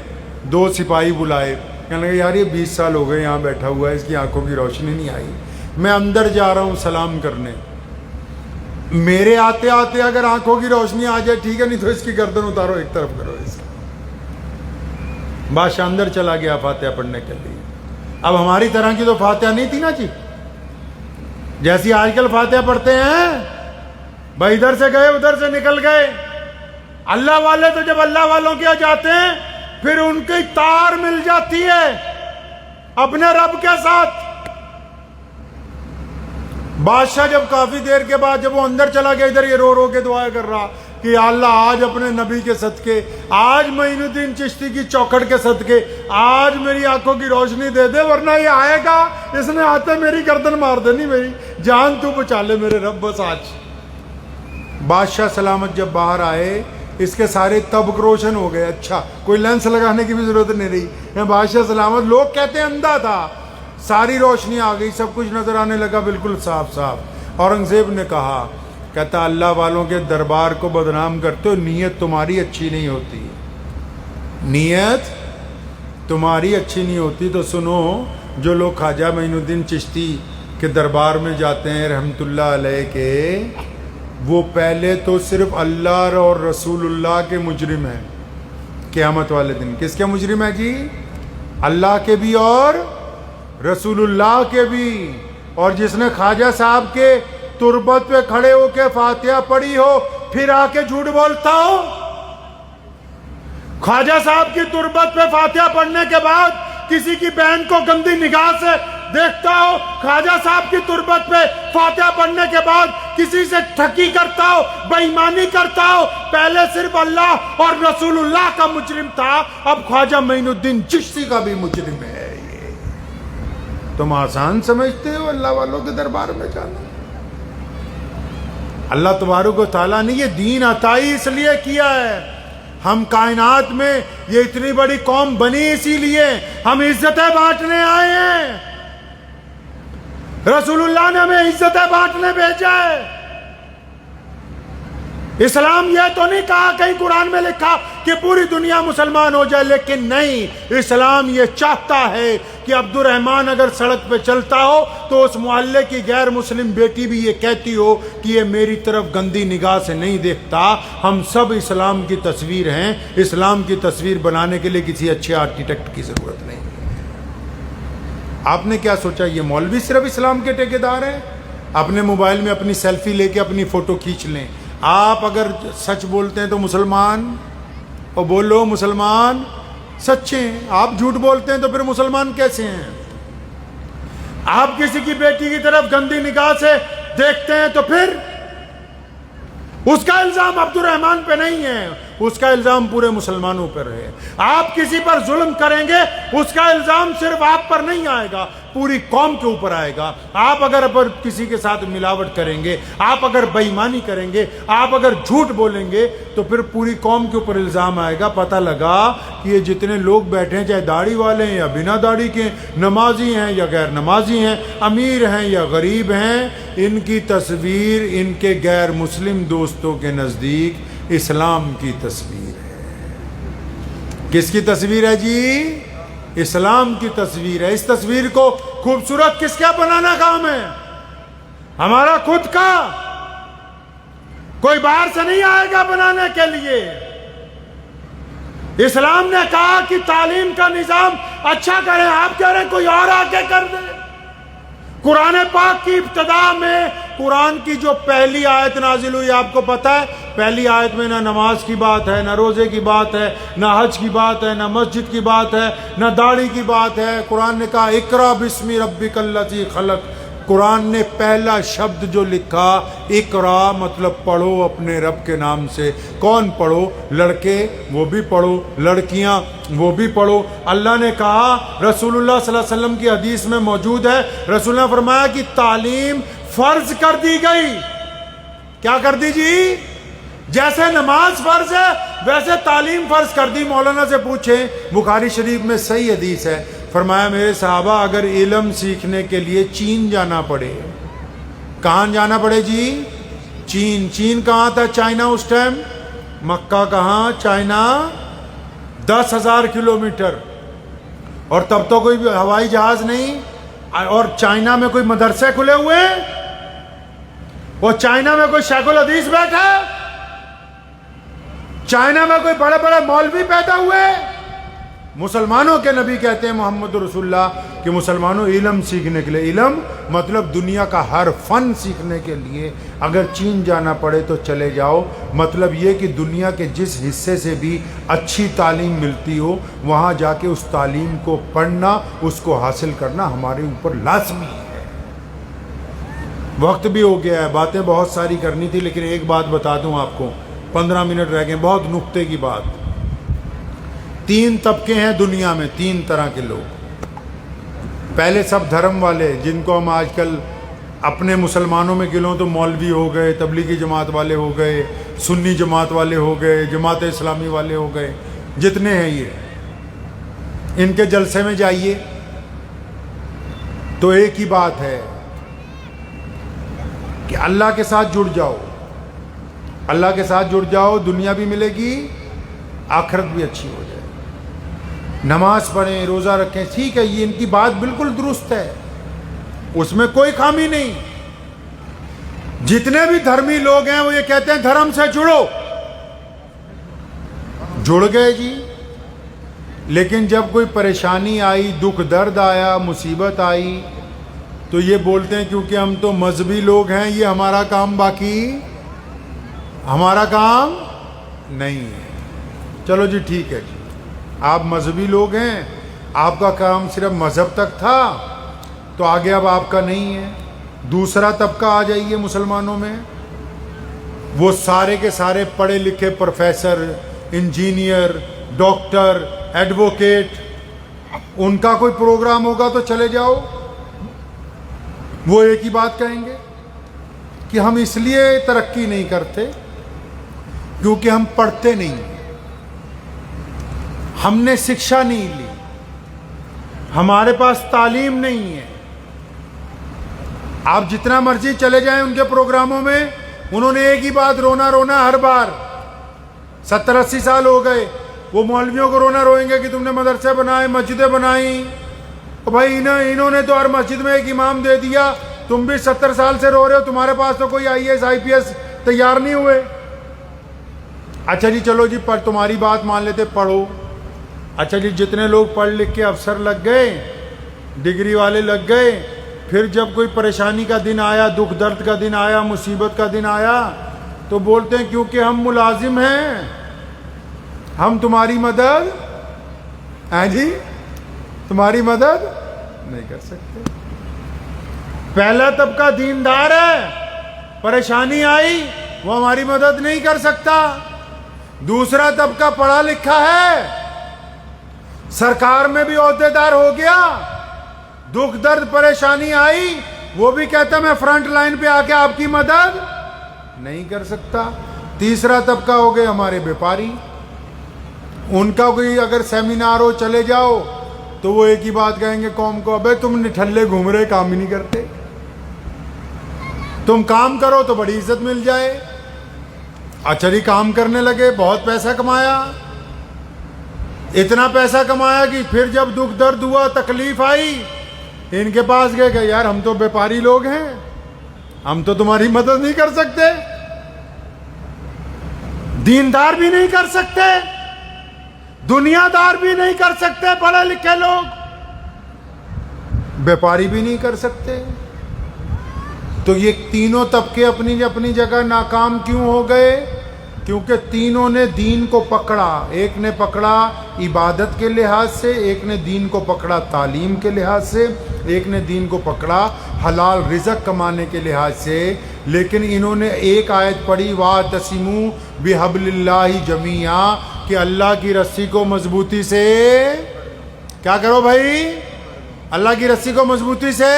Speaker 1: 2 سپاہی بلائے. کہنے لگے یار یہ 20 سال ہو گئے یہاں بیٹھا ہوا ہے, اس کی آنکھوں کی روشنی نہیں آئی, میں اندر جا رہا ہوں سلام کرنے. میرے آتے آتے اگر آنکھوں کی روشنی آ جائے ٹھیک ہے, نہیں تو اس کی گردن اتارو, ایک طرف کرو اس کی. بادشاہ اندر چلا گیا فاتحہ پڑھنے کے لیے. اب ہماری طرح کی تو فاتحہ نہیں تھی نا جی، جیسی آج کل فاتحہ پڑھتے ہیں، بھائی ادھر سے گئے ادھر سے نکل گئے۔ اللہ والے تو جب اللہ والوں کے یہاں جاتے ہیں پھر ان کی تار مل جاتی ہے اپنے رب کے ساتھ۔ بادشاہ جب کافی دیر کے بعد جب وہ اندر چلا گیا، ادھر یہ رو رو کے دعائیں کر رہا کہ یا اللہ آج اپنے نبی کے صدقے، آج معین الدین چشتی کی چوکھٹ کے صدقے آج میری آنکھوں کی روشنی دے دے، ورنہ یہ آئے گا اس نے آتے میری گردن مار دینی، میری جان تو بچا لے میرے رب بس آج۔ بادشاہ سلامت جب باہر آئے اس کے سارے طبق روشن ہو گئے، اچھا کوئی لینس لگانے کی بھی ضرورت نہیں رہی، بادشاہ سلامت لوگ کہتے ہیں اندھا تھا، ساری روشنی آ گئی، سب کچھ نظر آنے لگا بالکل صاف صاف۔ اورنگزیب نے کہا، کہتا اللہ والوں کے دربار کو بدنام کرتے ہو، نیت تمہاری اچھی نہیں ہوتی، نیت تمہاری اچھی نہیں ہوتی۔ تو سنو، جو لوگ خواجہ معین الدین چشتی کے دربار میں جاتے ہیں رحمت اللہ علیہ کے، وہ پہلے تو صرف اللہ اور رسول اللہ کے مجرم ہیں، قیامت والے دن کس کے مجرم ہیں جی؟ اللہ کے بھی اور رسول اللہ کے بھی۔ اور جس نے خواجہ صاحب کے تربت پہ کھڑے ہو کے فاتحہ پڑھی ہو پھر آ کے جھوٹ بولتا ہو، خواجہ صاحب کی تربت پہ فاتحہ پڑھنے کے بعد کسی کی بہن کو گندی نگاہ سے دیکھتا ہو، خواجہ صاحب کی تربت پہ فاتحہ پڑھنے کے بعد کسی سے ٹھگی کرتا ہو، بے ایمانی کرتا ہو، پہلے صرف اللہ اور رسول اللہ کا مجرم تھا، اب خواجہ معین الدین چشتی کا بھی مجرم ہے۔ یہ تم آسان سمجھتے ہو اللہ والوں کے دربار میں جانا؟ اللہ تبارک و تعالیٰ نے یہ دین عطائی اس لیے کیا ہے، ہم کائنات میں یہ اتنی بڑی قوم بنی اسی لیے، ہم عزتیں بانٹنے آئے ہیں، رسول اللہ نے ہمیں عزتیں بانٹنے بھیجا ہے۔ اسلام یہ تو نہیں کہا کہیں قرآن میں لکھا کہ پوری دنیا مسلمان ہو جائے، لیکن نہیں، اسلام یہ چاہتا ہے کہ عبد الرحمن اگر سڑک پہ چلتا ہو تو اس محلے کی غیر مسلم بیٹی بھی یہ کہتی ہو کہ یہ میری طرف گندی نگاہ سے نہیں دیکھتا۔ ہم سب اسلام کی تصویر ہیں، اسلام کی تصویر بنانے کے لیے کسی اچھے آرکیٹیکٹ کی ضرورت نہیں۔ آپ نے کیا سوچا یہ مولوی صرف اسلام کے ٹھیکیدار ہیں؟ اپنے موبائل میں اپنی سیلفی لے کے اپنی فوٹو کھینچ لیں۔ آپ اگر سچ بولتے ہیں تو مسلمان، اور بولو مسلمان سچے ہیں، آپ جھوٹ بولتے ہیں تو پھر مسلمان کیسے ہیں؟ آپ کسی کی بیٹی کی طرف گندی نگاہ سے دیکھتے ہیں تو پھر اس کا الزام عبد الرحمن پہ نہیں ہے، اس کا الزام پورے مسلمانوں پر ہے۔ آپ کسی پر ظلم کریں گے اس کا الزام صرف آپ پر نہیں آئے گا، پوری قوم کے اوپر آئے گا۔ آپ اگر کسی کے ساتھ ملاوٹ کریں گے، آپ اگر بے ایمانی کریں گے، آپ اگر جھوٹ بولیں گے تو پھر پوری قوم کے اوپر الزام آئے گا۔ پتہ لگا کہ یہ جتنے لوگ بیٹھے ہیں، چاہے داڑھی والے ہیں یا بنا داڑھی کے، نمازی ہیں یا غیر نمازی ہیں، امیر ہیں یا غریب ہیں، ان کی تصویر ان کے غیر مسلم دوستوں کے نزدیک اسلام کی تصویر ہے۔ کس کی تصویر ہے جی؟ اسلام کی تصویر ہے۔ اس تصویر کو خوبصورت کس کا بنانا کام ہے؟ ہمارا خود کا، کوئی باہر سے نہیں آئے گا بنانے کے لیے۔ اسلام نے کہا کہ تعلیم کا نظام اچھا کریں، آپ کہہ رہے ہیں کوئی اور آگے کر دے۔ قرآن پاک کی ابتدا میں قرآن کی جو پہلی آیت نازل ہوئی، آپ کو پتہ ہے پہلی آیت میں نہ نماز کی بات ہے، نہ روزے کی بات ہے، نہ حج کی بات ہے، نہ مسجد کی بات ہے، نہ داڑھی کی بات ہے۔ قرآن نے کہا اقرا بسم ربک الذی خلق۔ قرآن نے پہلا شبد جو لکھا اقرا مطلب پڑھو اپنے رب کے نام سے۔ کون پڑھو؟ لڑکے وہ بھی پڑھو، لڑکیاں وہ بھی پڑھو۔ اللہ نے کہا، رسول اللہ صلی اللہ علیہ وسلم کی حدیث میں موجود ہے، رسول نے فرمایا کہ تعلیم فرض کر دی گئی۔ کیا کر دی جی؟ جیسے نماز فرض ہے ویسے تعلیم فرض کر دی۔ مولانا سے پوچھیں، بخاری شریف میں صحیح حدیث ہے، فرمایا میرے صحابہ اگر علم سیکھنے کے لیے چین جانا پڑے، کہاں جانا پڑے جی؟ چین۔ چین کہاں تھا چائنا اس ٹائم؟ مکہ کہاں؟ چائنا 10,000 کلومیٹر، اور تب تو کوئی ہوائی جہاز نہیں، اور چائنا میں کوئی مدرسے کھلے ہوئے ہیں، اور چائنا میں کوئی شیخ الحدیث بیٹھا ہے، چائنا میں کوئی بڑے بڑے مولوی پیدا ہوئے، مسلمانوں کے نبی کہتے ہیں محمد رسول اللہ کہ مسلمانوں علم سیکھنے کے لیے، علم مطلب دنیا کا ہر فن سیکھنے کے لیے اگر چین جانا پڑے تو چلے جاؤ، مطلب یہ کہ دنیا کے جس حصے سے بھی اچھی تعلیم ملتی ہو وہاں جا کے اس تعلیم کو پڑھنا، اس کو حاصل کرنا ہمارے اوپر لازمی ہے۔ وقت بھی ہو گیا ہے، باتیں بہت ساری کرنی تھی، لیکن ایک بات بتا دوں آپ کو، 15 منٹ رہ گئے، بہت نقطے کی بات۔ 3 طبقے ہیں دنیا میں، 3 طرح کے لوگ۔ پہلے سب دھرم والے، جن کو ہم آج کل اپنے مسلمانوں میں گنوں تو مولوی ہو گئے، تبلیغی جماعت والے ہو گئے، سنی جماعت والے ہو گئے، جماعت اسلامی والے ہو گئے، جتنے ہیں یہ، ان کے جلسے میں جائیے تو ایک ہی بات ہے کہ اللہ کے ساتھ جڑ جاؤ، اللہ کے ساتھ جڑ جاؤ، دنیا بھی ملے گی، آخرت بھی اچھی ہو جائے، نماز پڑھیں، روزہ رکھیں، ٹھیک ہے، یہ ان کی بات بالکل درست ہے، اس میں کوئی خامی نہیں۔ جتنے بھی دھرمی لوگ ہیں وہ یہ کہتے ہیں دھرم سے جڑو، جڑ گئے جی، لیکن جب کوئی پریشانی آئی، دکھ درد آیا، مصیبت آئی تو یہ بولتے ہیں کیونکہ ہم تو مذہبی لوگ ہیں، یہ ہمارا کام، باقی ہمارا کام نہیں ہے۔ چلو جی ٹھیک ہے جی، آپ مذہبی لوگ ہیں، آپ کا کام صرف مذہب تک تھا تو آگے اب آپ کا نہیں ہے۔ دوسرا طبقہ آ جائیے مسلمانوں میں، وہ سارے کے سارے پڑھے لکھے پروفیسر، انجینئر، ڈاکٹر، ایڈوکیٹ، ان کا کوئی پروگرام ہوگا تو چلے جاؤ، وہ ایک ہی بات کہیں گے کہ ہم اس لیے ترقی نہیں کرتے کیونکہ ہم پڑھتے نہیں، ہم نے شکشا نہیں لی، ہمارے پاس تعلیم نہیں ہے۔ آپ جتنا مرضی چلے جائیں ان کے پروگراموں میں، انہوں نے ایک ہی بات رونا ہر بار، 70-80 سال ہو گئے، وہ مولویوں کو رونا روئیں گے کہ تم نے مدرسے بنائے، مسجدیں بنائیں، بھائی انہوں نے تو ہر مسجد میں ایک امام دے دیا، تم بھی 70 سال سے رو رہے ہو، تمہارے پاس تو کوئی IAS IPS تیار نہیں ہوئے۔ اچھا جی چلو جی تمہاری بات مان لیتے، پڑھو۔ اچھا جی جتنے لوگ پڑھ لکھ کے افسر لگ گئے، ڈگری والے لگ گئے، پھر جب کوئی پریشانی کا دن آیا، دکھ درد کا دن آیا، مصیبت کا دن آیا تو بولتے ہیں کیونکہ ہم ملازم ہیں، ہم تمہاری مدد جی تمہاری مدد نہیں کر سکتے۔ پہلا طبقہ دیندار ہے، پریشانی آئی وہ ہماری مدد نہیں کر سکتا۔ دوسرا طبقہ پڑھا لکھا ہے، سرکار میں بھی عہدے دار ہو گیا، دکھ درد پریشانی آئی وہ بھی کہتا میں فرنٹ لائن پہ آ کے آپ کی مدد نہیں کر سکتا۔ تیسرا طبقہ ہو گئے ہمارے بیپاری، ان کا کوئی اگر سیمینار ہو چلے جاؤ تو وہ ایک ہی بات کہیں گے قوم کو، ابے تم نٹھلے گھوم رہے، کام ہی نہیں کرتے، تم کام کرو تو بڑی عزت مل جائے۔ اچھا جی کام کرنے لگے، بہت پیسہ کمایا، اتنا پیسہ کمایا کہ پھر جب دکھ درد ہوا، تکلیف آئی، ان کے پاس گئے کہ یار ہم تو بیپاری لوگ ہیں، ہم تو تمہاری مدد نہیں کر سکتے، دیندار بھی نہیں کر سکتے، دنیا دار بھی نہیں کر سکتے، پڑھے لکھے لوگ بیپاری بھی نہیں کر سکتے۔ تو یہ تینوں طبقے اپنی اپنی جگہ ناکام کیوں ہو گئے؟ کیونکہ تینوں نے دین کو پکڑا، ایک نے پکڑا عبادت کے لحاظ سے، ایک نے دین کو پکڑا تعلیم کے لحاظ سے، ایک نے دین کو پکڑا حلال رزق کمانے کے لحاظ سے، لیکن انہوں نے ایک آیت پڑھی وَاعْتَصِمُوا بِحَبْلِ اللَّهِ جَمِيعًا، کہ اللہ کی رسی کو مضبوطی سے کیا کرو بھائی، اللہ کی رسی کو مضبوطی سے،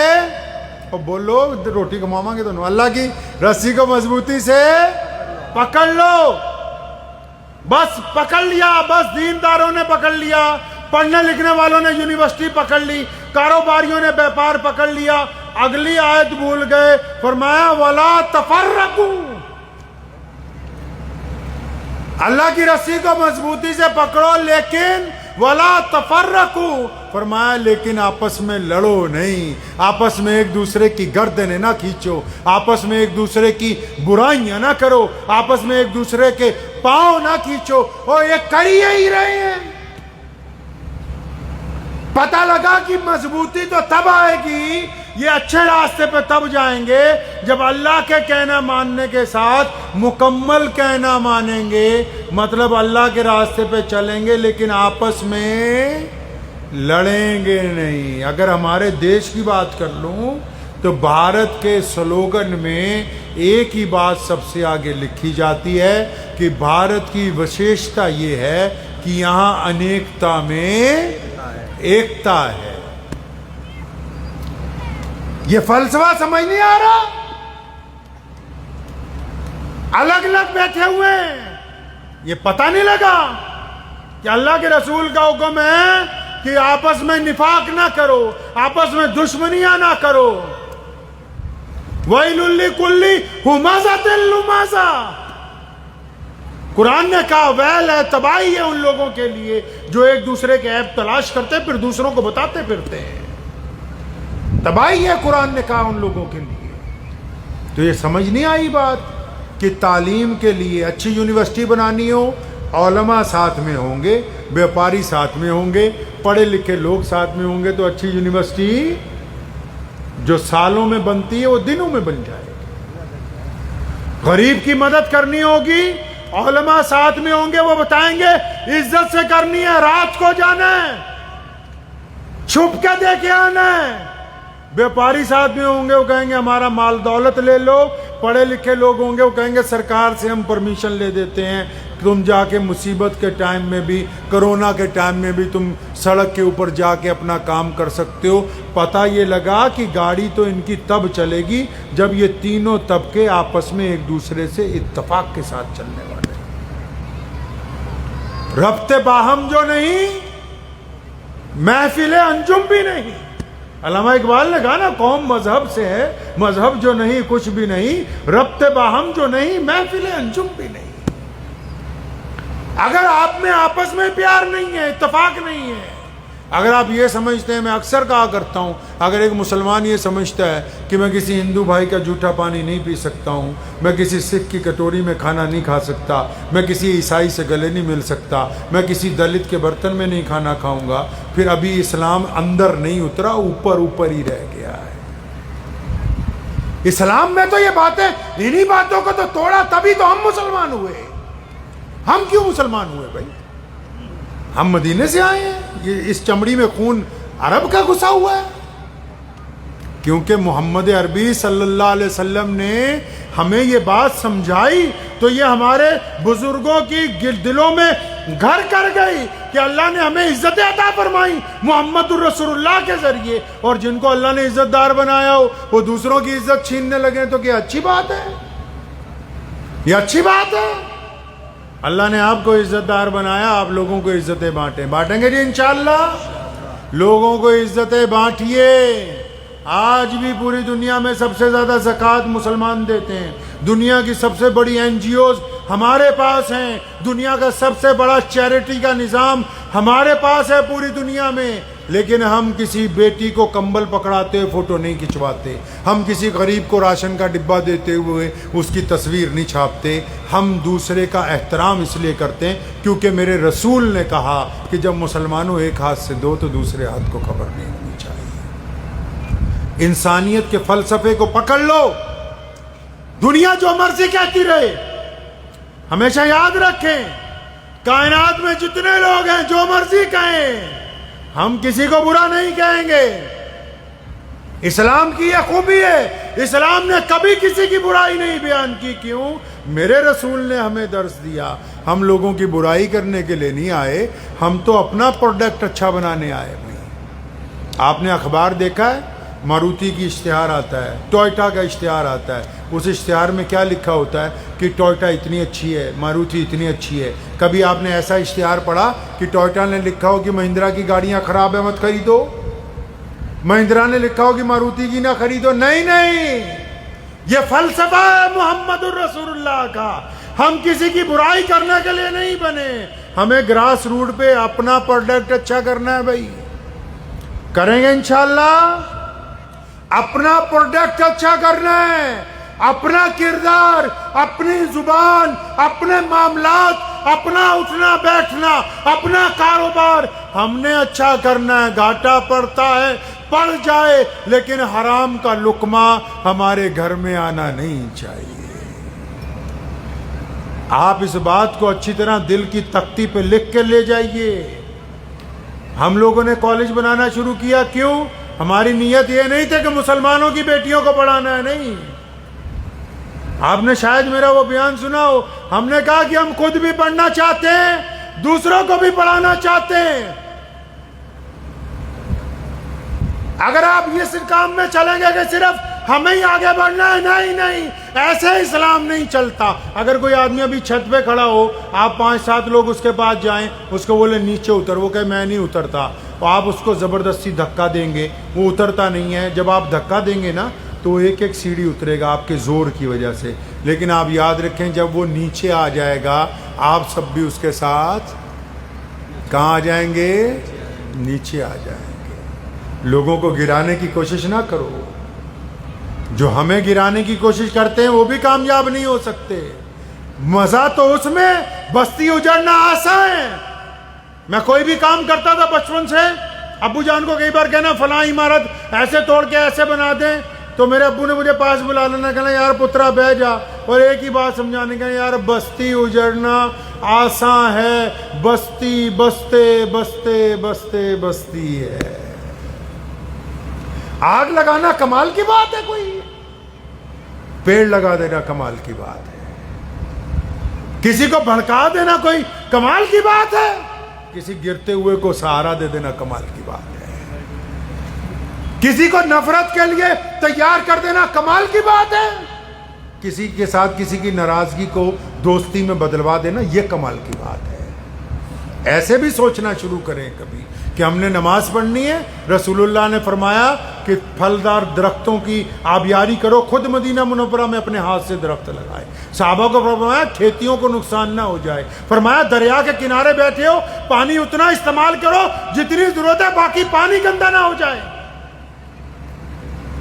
Speaker 1: اور بولو روٹی کماؤں گے تو اللہ کی رسی کو مضبوطی سے پکڑ لو۔ بس پکڑ لیا، بس دینداروں نے پکڑ لیا، پڑھنے لکھنے والوں نے یونیورسٹی پکڑ لی، کاروباریوں نے بیپار پکڑ لیا، اگلی آیت بھول گئے، فرمایا وَلَا تَفَرَّقُوا، اللہ کی رسی کو مضبوطی سے پکڑو، لیکن وَلَا تَفَرَّقُوا، فرمایا لیکن آپس میں لڑو نہیں، آپس میں ایک دوسرے کی گردنیں نہ کھینچو، آپس میں ایک دوسرے کی برائیاں نہ کرو، آپس میں ایک دوسرے کے پاؤں نہ کھینچو، اور یہ کر ہی رہے ہیں،
Speaker 2: پتہ لگا کہ مضبوطی تو تب آئے گی، یہ اچھے راستے پہ تب جائیں گے جب اللہ کے کہنا ماننے کے ساتھ مکمل کہنا مانیں گے، مطلب اللہ کے راستے پہ چلیں گے لیکن آپس میں لڑیں گے نہیں۔ اگر ہمارے دیش کی بات کر لوں تو بھارت کے سلوگن میں ایک ہی بات سب سے آگے لکھی جاتی ہے کہ بھارت کی وشیشتا یہ ہے کہ یہاں انیکتا میں ایکتا ہے۔ یہ فلسفہ سمجھ نہیں آ رہا؟ الگ الگ بیٹھے ہوئے ہیں، یہ پتہ نہیں لگا کہ اللہ کے رسول کا حکم ہے کہ آپس میں نفاق نہ کرو، آپس میں دشمنیاں نہ کرو۔ وَيْلٌ لِّكُلِّ ہُمَزَةٍ لُمَزَةٍ، قرآن نے کہا ویل ہے، تباہی ہے ان لوگوں کے لیے جو ایک دوسرے کے عیب تلاش کرتے پھر دوسروں کو بتاتے پھرتے ہیں۔ تباہی ہے قرآن نے کہا ان لوگوں کے لیے۔ تو یہ سمجھ نہیں آئی بات کہ تعلیم کے لیے اچھی یونیورسٹی بنانی ہو، علماء ساتھ میں ہوں گے، بیوپاری ساتھ میں ہوں گے، پڑھے لکھے لوگ ساتھ میں ہوں گے تو اچھی یونیورسٹی جو سالوں میں بنتی ہے وہ دنوں میں بن جائے گی۔ غریب کی مدد کرنی ہوگی، علماء ساتھ میں ہوں گے، وہ بتائیں گے عزت سے کرنی ہے، رات کو جانا ہے، چھپ کے دے کے آنا ہے۔ بیوپاری ساتھ میں ہوں گے، وہ کہیں گے ہمارا مال دولت لے لو۔ پڑھے لکھے لوگ ہوں گے، وہ کہیں گے سرکار سے ہم پرمیشن لے دیتے ہیں، تم جا کے مصیبت کے ٹائم میں بھی، کرونا کے ٹائم میں بھی تم سڑک کے اوپر جا کے اپنا کام کر سکتے ہو۔ پتہ یہ لگا کہ گاڑی تو ان کی تب چلے گی جب یہ تینوں طبقے آپس میں ایک دوسرے سے اتفاق کے ساتھ چلنے والے ہیں۔ ربط باہم جو نہیں، محفل انجم بھی نہیں۔ علامہ اقبال نے کہا نا قوم مذہب سے ہے، مذہب جو نہیں کچھ بھی نہیں، ربط باہم جو نہیں، محفل انجم بھی نہیں۔ اگر آپ میں آپس میں پیار نہیں ہے، اتفاق نہیں ہے، اگر آپ یہ سمجھتے ہیں، میں اکثر کہا کرتا ہوں، اگر ایک مسلمان یہ سمجھتا ہے کہ میں کسی ہندو بھائی کا جھوٹا پانی نہیں پی سکتا ہوں، میں کسی سکھ کی کٹوری میں کھانا نہیں کھا سکتا، میں کسی عیسائی سے گلے نہیں مل سکتا، میں کسی دلت کے برتن میں نہیں کھانا کھاؤں گا، پھر ابھی اسلام اندر نہیں اترا، اوپر اوپر ہی رہ گیا ہے۔ اسلام میں تو یہ باتیں، انہی باتوں کو تو توڑا، تبھی تو ہم مسلمان ہوئے۔ ہم کیوں مسلمان ہوئے بھائی؟ ہم مدینے سے آئے ہیں، یہ اس چمڑی میں خون عرب کا گھسا ہوا ہے، کیونکہ محمد عربی صلی اللہ علیہ وسلم نے ہمیں یہ بات سمجھائی تو یہ ہمارے بزرگوں کی دلوں میں گھر کر گئی کہ اللہ نے ہمیں عزت عطا فرمائی محمد الرسول اللہ کے ذریعے، اور جن کو اللہ نے عزت دار بنایا ہو وہ دوسروں کی عزت چھیننے لگے تو کیا اچھی بات ہے؟ یہ اچھی بات ہے؟ اللہ نے آپ کو عزت دار بنایا، آپ لوگوں کو عزتیں بانٹیں گے جی انشاءاللہ۔ لوگوں کو عزتیں بانٹیے۔ آج بھی پوری دنیا میں سب سے زیادہ زکوٰۃ مسلمان دیتے ہیں، دنیا کی سب سے بڑی NGOs ہمارے پاس ہیں، دنیا کا سب سے بڑا چیریٹی کا نظام ہمارے پاس ہے پوری دنیا میں، لیکن ہم کسی بیٹی کو کمبل پکڑاتے فوٹو نہیں کھنچواتے، ہم کسی غریب کو راشن کا ڈبہ دیتے ہوئے اس کی تصویر نہیں چھاپتے۔ ہم دوسرے کا احترام اس لیے کرتے ہیں کیونکہ میرے رسول نے کہا کہ جب مسلمانوں ایک ہاتھ سے دو تو دوسرے ہاتھ کو خبر نہیں ہونی چاہیے۔ انسانیت کے فلسفے کو پکڑ لو، دنیا جو مرضی کہتی رہے، ہمیشہ یاد رکھیں کائنات میں جتنے لوگ ہیں جو مرضی کہیں، ہم کسی کو برا نہیں کہیں گے۔ اسلام کی یہ خوبی ہے، اسلام نے کبھی کسی کی برائی نہیں بیان کی۔ کیوں؟ میرے رسول نے ہمیں درس دیا، ہم لوگوں کی برائی کرنے کے لیے نہیں آئے، ہم تو اپنا پروڈکٹ اچھا بنانے آئے بھائی۔ آپ نے اخبار دیکھا ہے، ماروتی کی اشتہار آتا ہے، ٹوئٹا کا اشتہار آتا ہے، اس اشتہار میں کیا لکھا ہوتا ہے کہ ٹوئٹا اتنی اچھی ہے، ماروتی اتنی اچھی ہے۔ کبھی آپ نے ایسا اشتہار پڑھا کہ ٹوئٹا نے لکھا ہو کہ مہندرا کی گاڑیاں خراب ہیں مت خریدو، مہندرا نے لکھا ہو کہ ماروتی کی نہ خریدو؟ نہیں نہیں، یہ فلسفہ ہے محمد الرسول اللہ کا۔ ہم کسی کی برائی کرنے کے لیے نہیں بنے، ہمیں گراس روٹ پہ اپنا پروڈکٹ اچھا کرنا ہے بھائی۔ کریں گے انشاءاللہ، اپنا پروڈکٹ اچھا کرنا ہے، اپنا کردار، اپنی زبان، اپنے معاملات، اپنا اٹھنا بیٹھنا، اپنا کاروبار ہم نے اچھا کرنا ہے، گھاٹا پڑتا ہے پڑ جائے، لیکن حرام کا لقمہ ہمارے گھر میں آنا نہیں چاہیے۔ آپ اس بات کو اچھی طرح دل کی تختی پہ لکھ کے لے جائیے۔ ہم لوگوں نے کالج بنانا شروع کیا، کیوں؟ ہماری نیت یہ نہیں تھی کہ مسلمانوں کی بیٹیوں کو پڑھانا ہے، نہیں۔ آپ نے شاید میرا وہ بیان سنا ہو، ہم نے کہا کہ ہم خود بھی پڑھنا چاہتے ہیں، دوسروں کو بھی پڑھانا چاہتے ہیں۔ اگر آپ اس کام میں چلیں گے کہ صرف ہمیں ہی آگے بڑھنا ہے، نہیں نہیں، ایسے اسلام نہیں چلتا۔ اگر کوئی آدمی ابھی چھت پہ کھڑا ہو، آپ 5-7 لوگ اس کے پاس جائیں، اس کو بولے نیچے اتر، وہ کہے میں نہیں اترتا، تو آپ اس کو زبردستی دھکا دیں گے، وہ اترتا نہیں ہے۔ جب آپ دھکا دیں گے نا تو ایک ایک سیڑھی اترے گا آپ کے زور کی وجہ سے، لیکن آپ یاد رکھیں جب وہ نیچے آ جائے گا آپ سب بھی اس کے ساتھ کہاں آ جائیں گے؟ نیچے آ جائیں گے۔ لوگوں کو گرانے کی کوشش نہ کرو، جو ہمیں گرانے کی کوشش کرتے ہیں وہ بھی کامیاب نہیں ہو سکتے۔ مزہ تو اس میں بستی اجڑنا آسان ہے۔ میں کوئی بھی کام کرتا تھا بچپن سے، ابو جان کو کئی بار کہنا فلاں عمارت ایسے توڑ کے ایسے بنا دیں، تو میرے ابو نے مجھے پاس بلا لینا، کہنا یار پترا بہ جا، اور ایک ہی بات سمجھانے کا، یار بستی اجڑنا آسان ہے، بستی بستے بستے بستے بستی ہے۔ آگ لگانا کمال کی بات ہے، کوئی پیڑ لگا دینا کمال کی بات ہے، کسی کو بھڑکا دینا کوئی کمال کی بات ہے، کسی گرتے ہوئے کو سہارا دے دینا کمال کی بات ہے، کسی کو نفرت کے لیے تیار کر دینا کمال کی بات ہے، کسی کے ساتھ کسی کی ناراضگی کو دوستی میں بدلوا دینا یہ کمال کی بات ہے۔ ایسے بھی سوچنا شروع کریں کبھی کہ ہم نے نماز پڑھنی ہے۔ رسول اللہ نے فرمایا کہ پھلدار درختوں کی آبیاری کرو، خود مدینہ منورہ میں اپنے ہاتھ سے درخت لگائے۔ صحابہ کو فرمایا کھیتیوں کو نقصان نہ ہو جائے، فرمایا دریا کے کنارے بیٹھے ہو پانی اتنا استعمال کرو جتنی ضرورت ہے، باقی پانی گندا نہ ہو جائے۔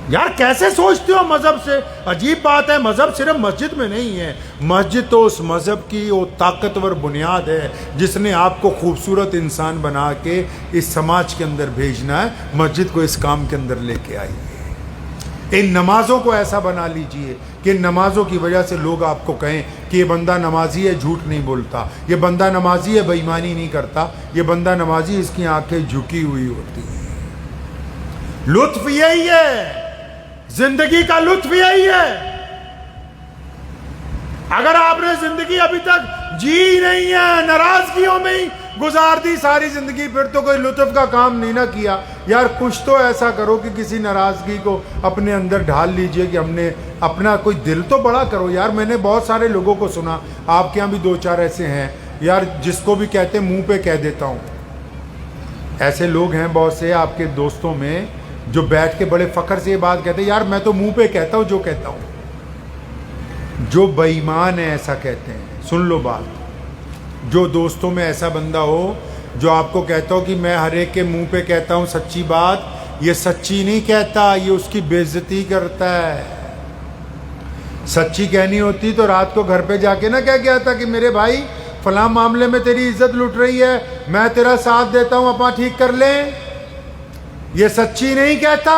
Speaker 2: یار کیسے سوچتے ہو مذہب سے؟ عجیب بات ہے، مذہب صرف مسجد میں نہیں ہے، مسجد تو اس مذہب کی وہ طاقتور بنیاد ہے جس نے آپ کو خوبصورت انسان بنا کے اس سماج کے اندر بھیجنا ہے، مسجد کو اس کام کے اندر لے کے آئی ہے۔ ان نمازوں کو ایسا بنا لیجئے کہ ان نمازوں کی وجہ سے لوگ آپ کو کہیں کہ یہ بندہ نمازی ہے، جھوٹ نہیں بولتا، یہ بندہ نمازی ہے، بے ایمانی نہیں کرتا، یہ بندہ نمازی، اس کی آنکھیں جھکی ہوئی ہوتی ہیں۔ لطف یہی ہے، زندگی کا لطف یہی ہے۔ اگر آپ نے زندگی ابھی تک جی نہیں ہے، ناراضگیوں میں ہی گزار دی ساری زندگی، پھر تو کوئی لطف کا کام نہیں نہ کیا۔ یار کچھ تو ایسا کرو کہ کسی ناراضگی کو اپنے اندر ڈھال لیجئے کہ ہم نے اپنا کوئی دل تو بڑا کرو۔ یار میں نے بہت سارے لوگوں کو سنا، آپ کے یہاں بھی 2-4 ایسے ہیں، یار جس کو بھی کہتے منہ پہ کہہ دیتا ہوں۔ ایسے لوگ ہیں بہت سے آپ کے دوستوں میں جو بیٹھ کے بڑے فخر سے یہ بات کہتے ہیں، یار میں تو منہ پہ کہتا ہوں جو کہتا ہوں۔ جو بے ایمان ہے ایسا کہتے ہیں، سن لو بات، جو دوستوں میں ایسا بندہ ہو جو آپ کو کہتا ہو کہ میں ہر ایک کے منہ پہ کہتا ہوں سچی بات، یہ سچی نہیں کہتا، یہ اس کی بے عزتی کرتا ہے۔ سچی کہنی ہوتی تو رات کو گھر پہ جا کے نہ کہہ گیا تھا کہ میرے بھائی فلاں معاملے میں تیری عزت لٹ رہی ہے، میں تیرا ساتھ دیتا ہوں، اپنا ٹھیک کر لیں۔ یہ سچی نہیں کہتا،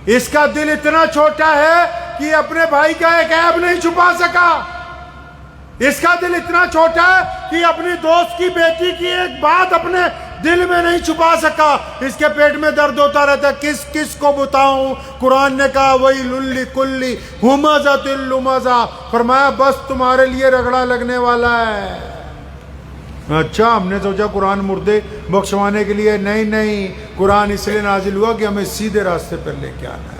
Speaker 2: اس کا دل اتنا چھوٹا ہے کہ اپنے بھائی کا ایک عیب نہیں چھپا سکا، اس کا دل اتنا چھوٹا ہے کہ اپنی دوست کی بیٹی کی ایک بات اپنے دل میں نہیں چھپا سکا، اس کے پیٹ میں درد ہوتا رہتا ہے، کس کس کو بتاؤں۔ قرآن نے کہا وَيْلٌ لِّكُلِّ ہُمَزَةٍ لُمَزَةٍ، فرمایا بس تمہارے لیے رگڑا لگنے والا ہے۔ اچھا ہم نے سوچا قرآن مردے بخشوانے کے لیے، نہیں، قرآن اس لیے نازل ہوا کہ ہمیں سیدھے راستے پر لے کے آنا ہے۔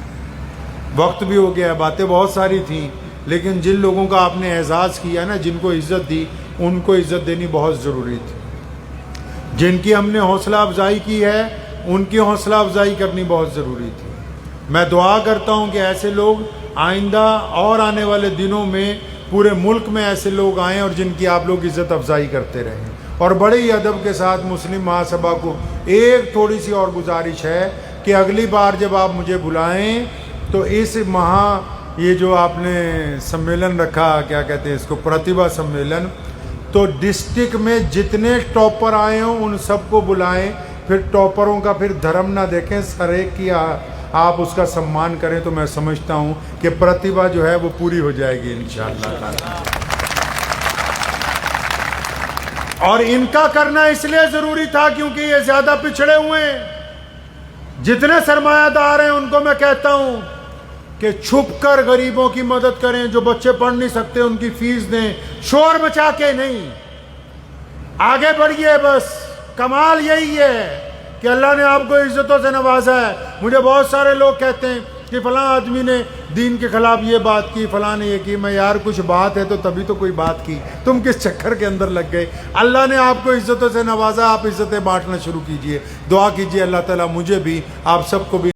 Speaker 2: وقت بھی ہو گیا، باتیں بہت ساری تھیں، لیکن جن لوگوں کا آپ نے اعزاز کیا نا، جن کو عزت دی، ان کو عزت دینی بہت ضروری تھی۔ جن کی ہم نے حوصلہ افزائی کی ہے، ان کی حوصلہ افزائی کرنی بہت ضروری تھی۔ میں دعا کرتا ہوں کہ ایسے لوگ آئندہ اور آنے والے دنوں میں پورے ملک میں ایسے لوگ آئیں اور جن کی آپ لوگ عزت افزائی کرتے رہیں۔ اور بڑے ہی ادب کے ساتھ مسلم مہاسبھا کو ایک تھوڑی سی اور گزارش ہے کہ اگلی بار جب آپ مجھے بلائیں تو اس یہ جو آپ نے سمیلن رکھا، کیا کہتے ہیں اس کو، پرتیبھا سمیلن،
Speaker 1: تو ڈسٹرکٹ میں جتنے ٹاپر آئے ہوں ان سب کو بلائیں، پھر ٹاپروں کا پھر دھرم نہ دیکھیں، سر ایک کیا آپ اس کا سمان کریں، تو میں سمجھتا ہوں کہ پرتیبھا جو ہے وہ پوری ہو جائے گی انشاءاللہ تعالی۔ اور ان کا کرنا اس لیے ضروری تھا کیونکہ یہ زیادہ پچھڑے ہوئے ہیں۔ جتنے سرمایہ دار ہیں ان کو میں کہتا ہوں کہ چھپ کر غریبوں کی مدد کریں، جو بچے پڑھ نہیں سکتے ان کی فیس دیں، شور مچا کے نہیں، آگے بڑھیے۔ بس کمال یہی ہے کہ اللہ نے آپ کو عزتوں سے نوازا ہے۔ مجھے بہت سارے لوگ کہتے ہیں کہ فلاں آدمی نے دین کے خلاف یہ بات کی، فلاں نے یہ کی۔ میں یار کچھ بات ہے تو تبھی تو کوئی بات کی، تم کس چکر کے اندر لگ گئے؟ اللہ نے آپ کو عزتوں سے نوازا، آپ عزتیں بانٹنا شروع کیجئے، دعا کیجئے اللہ تعالیٰ مجھے بھی آپ سب کو بھی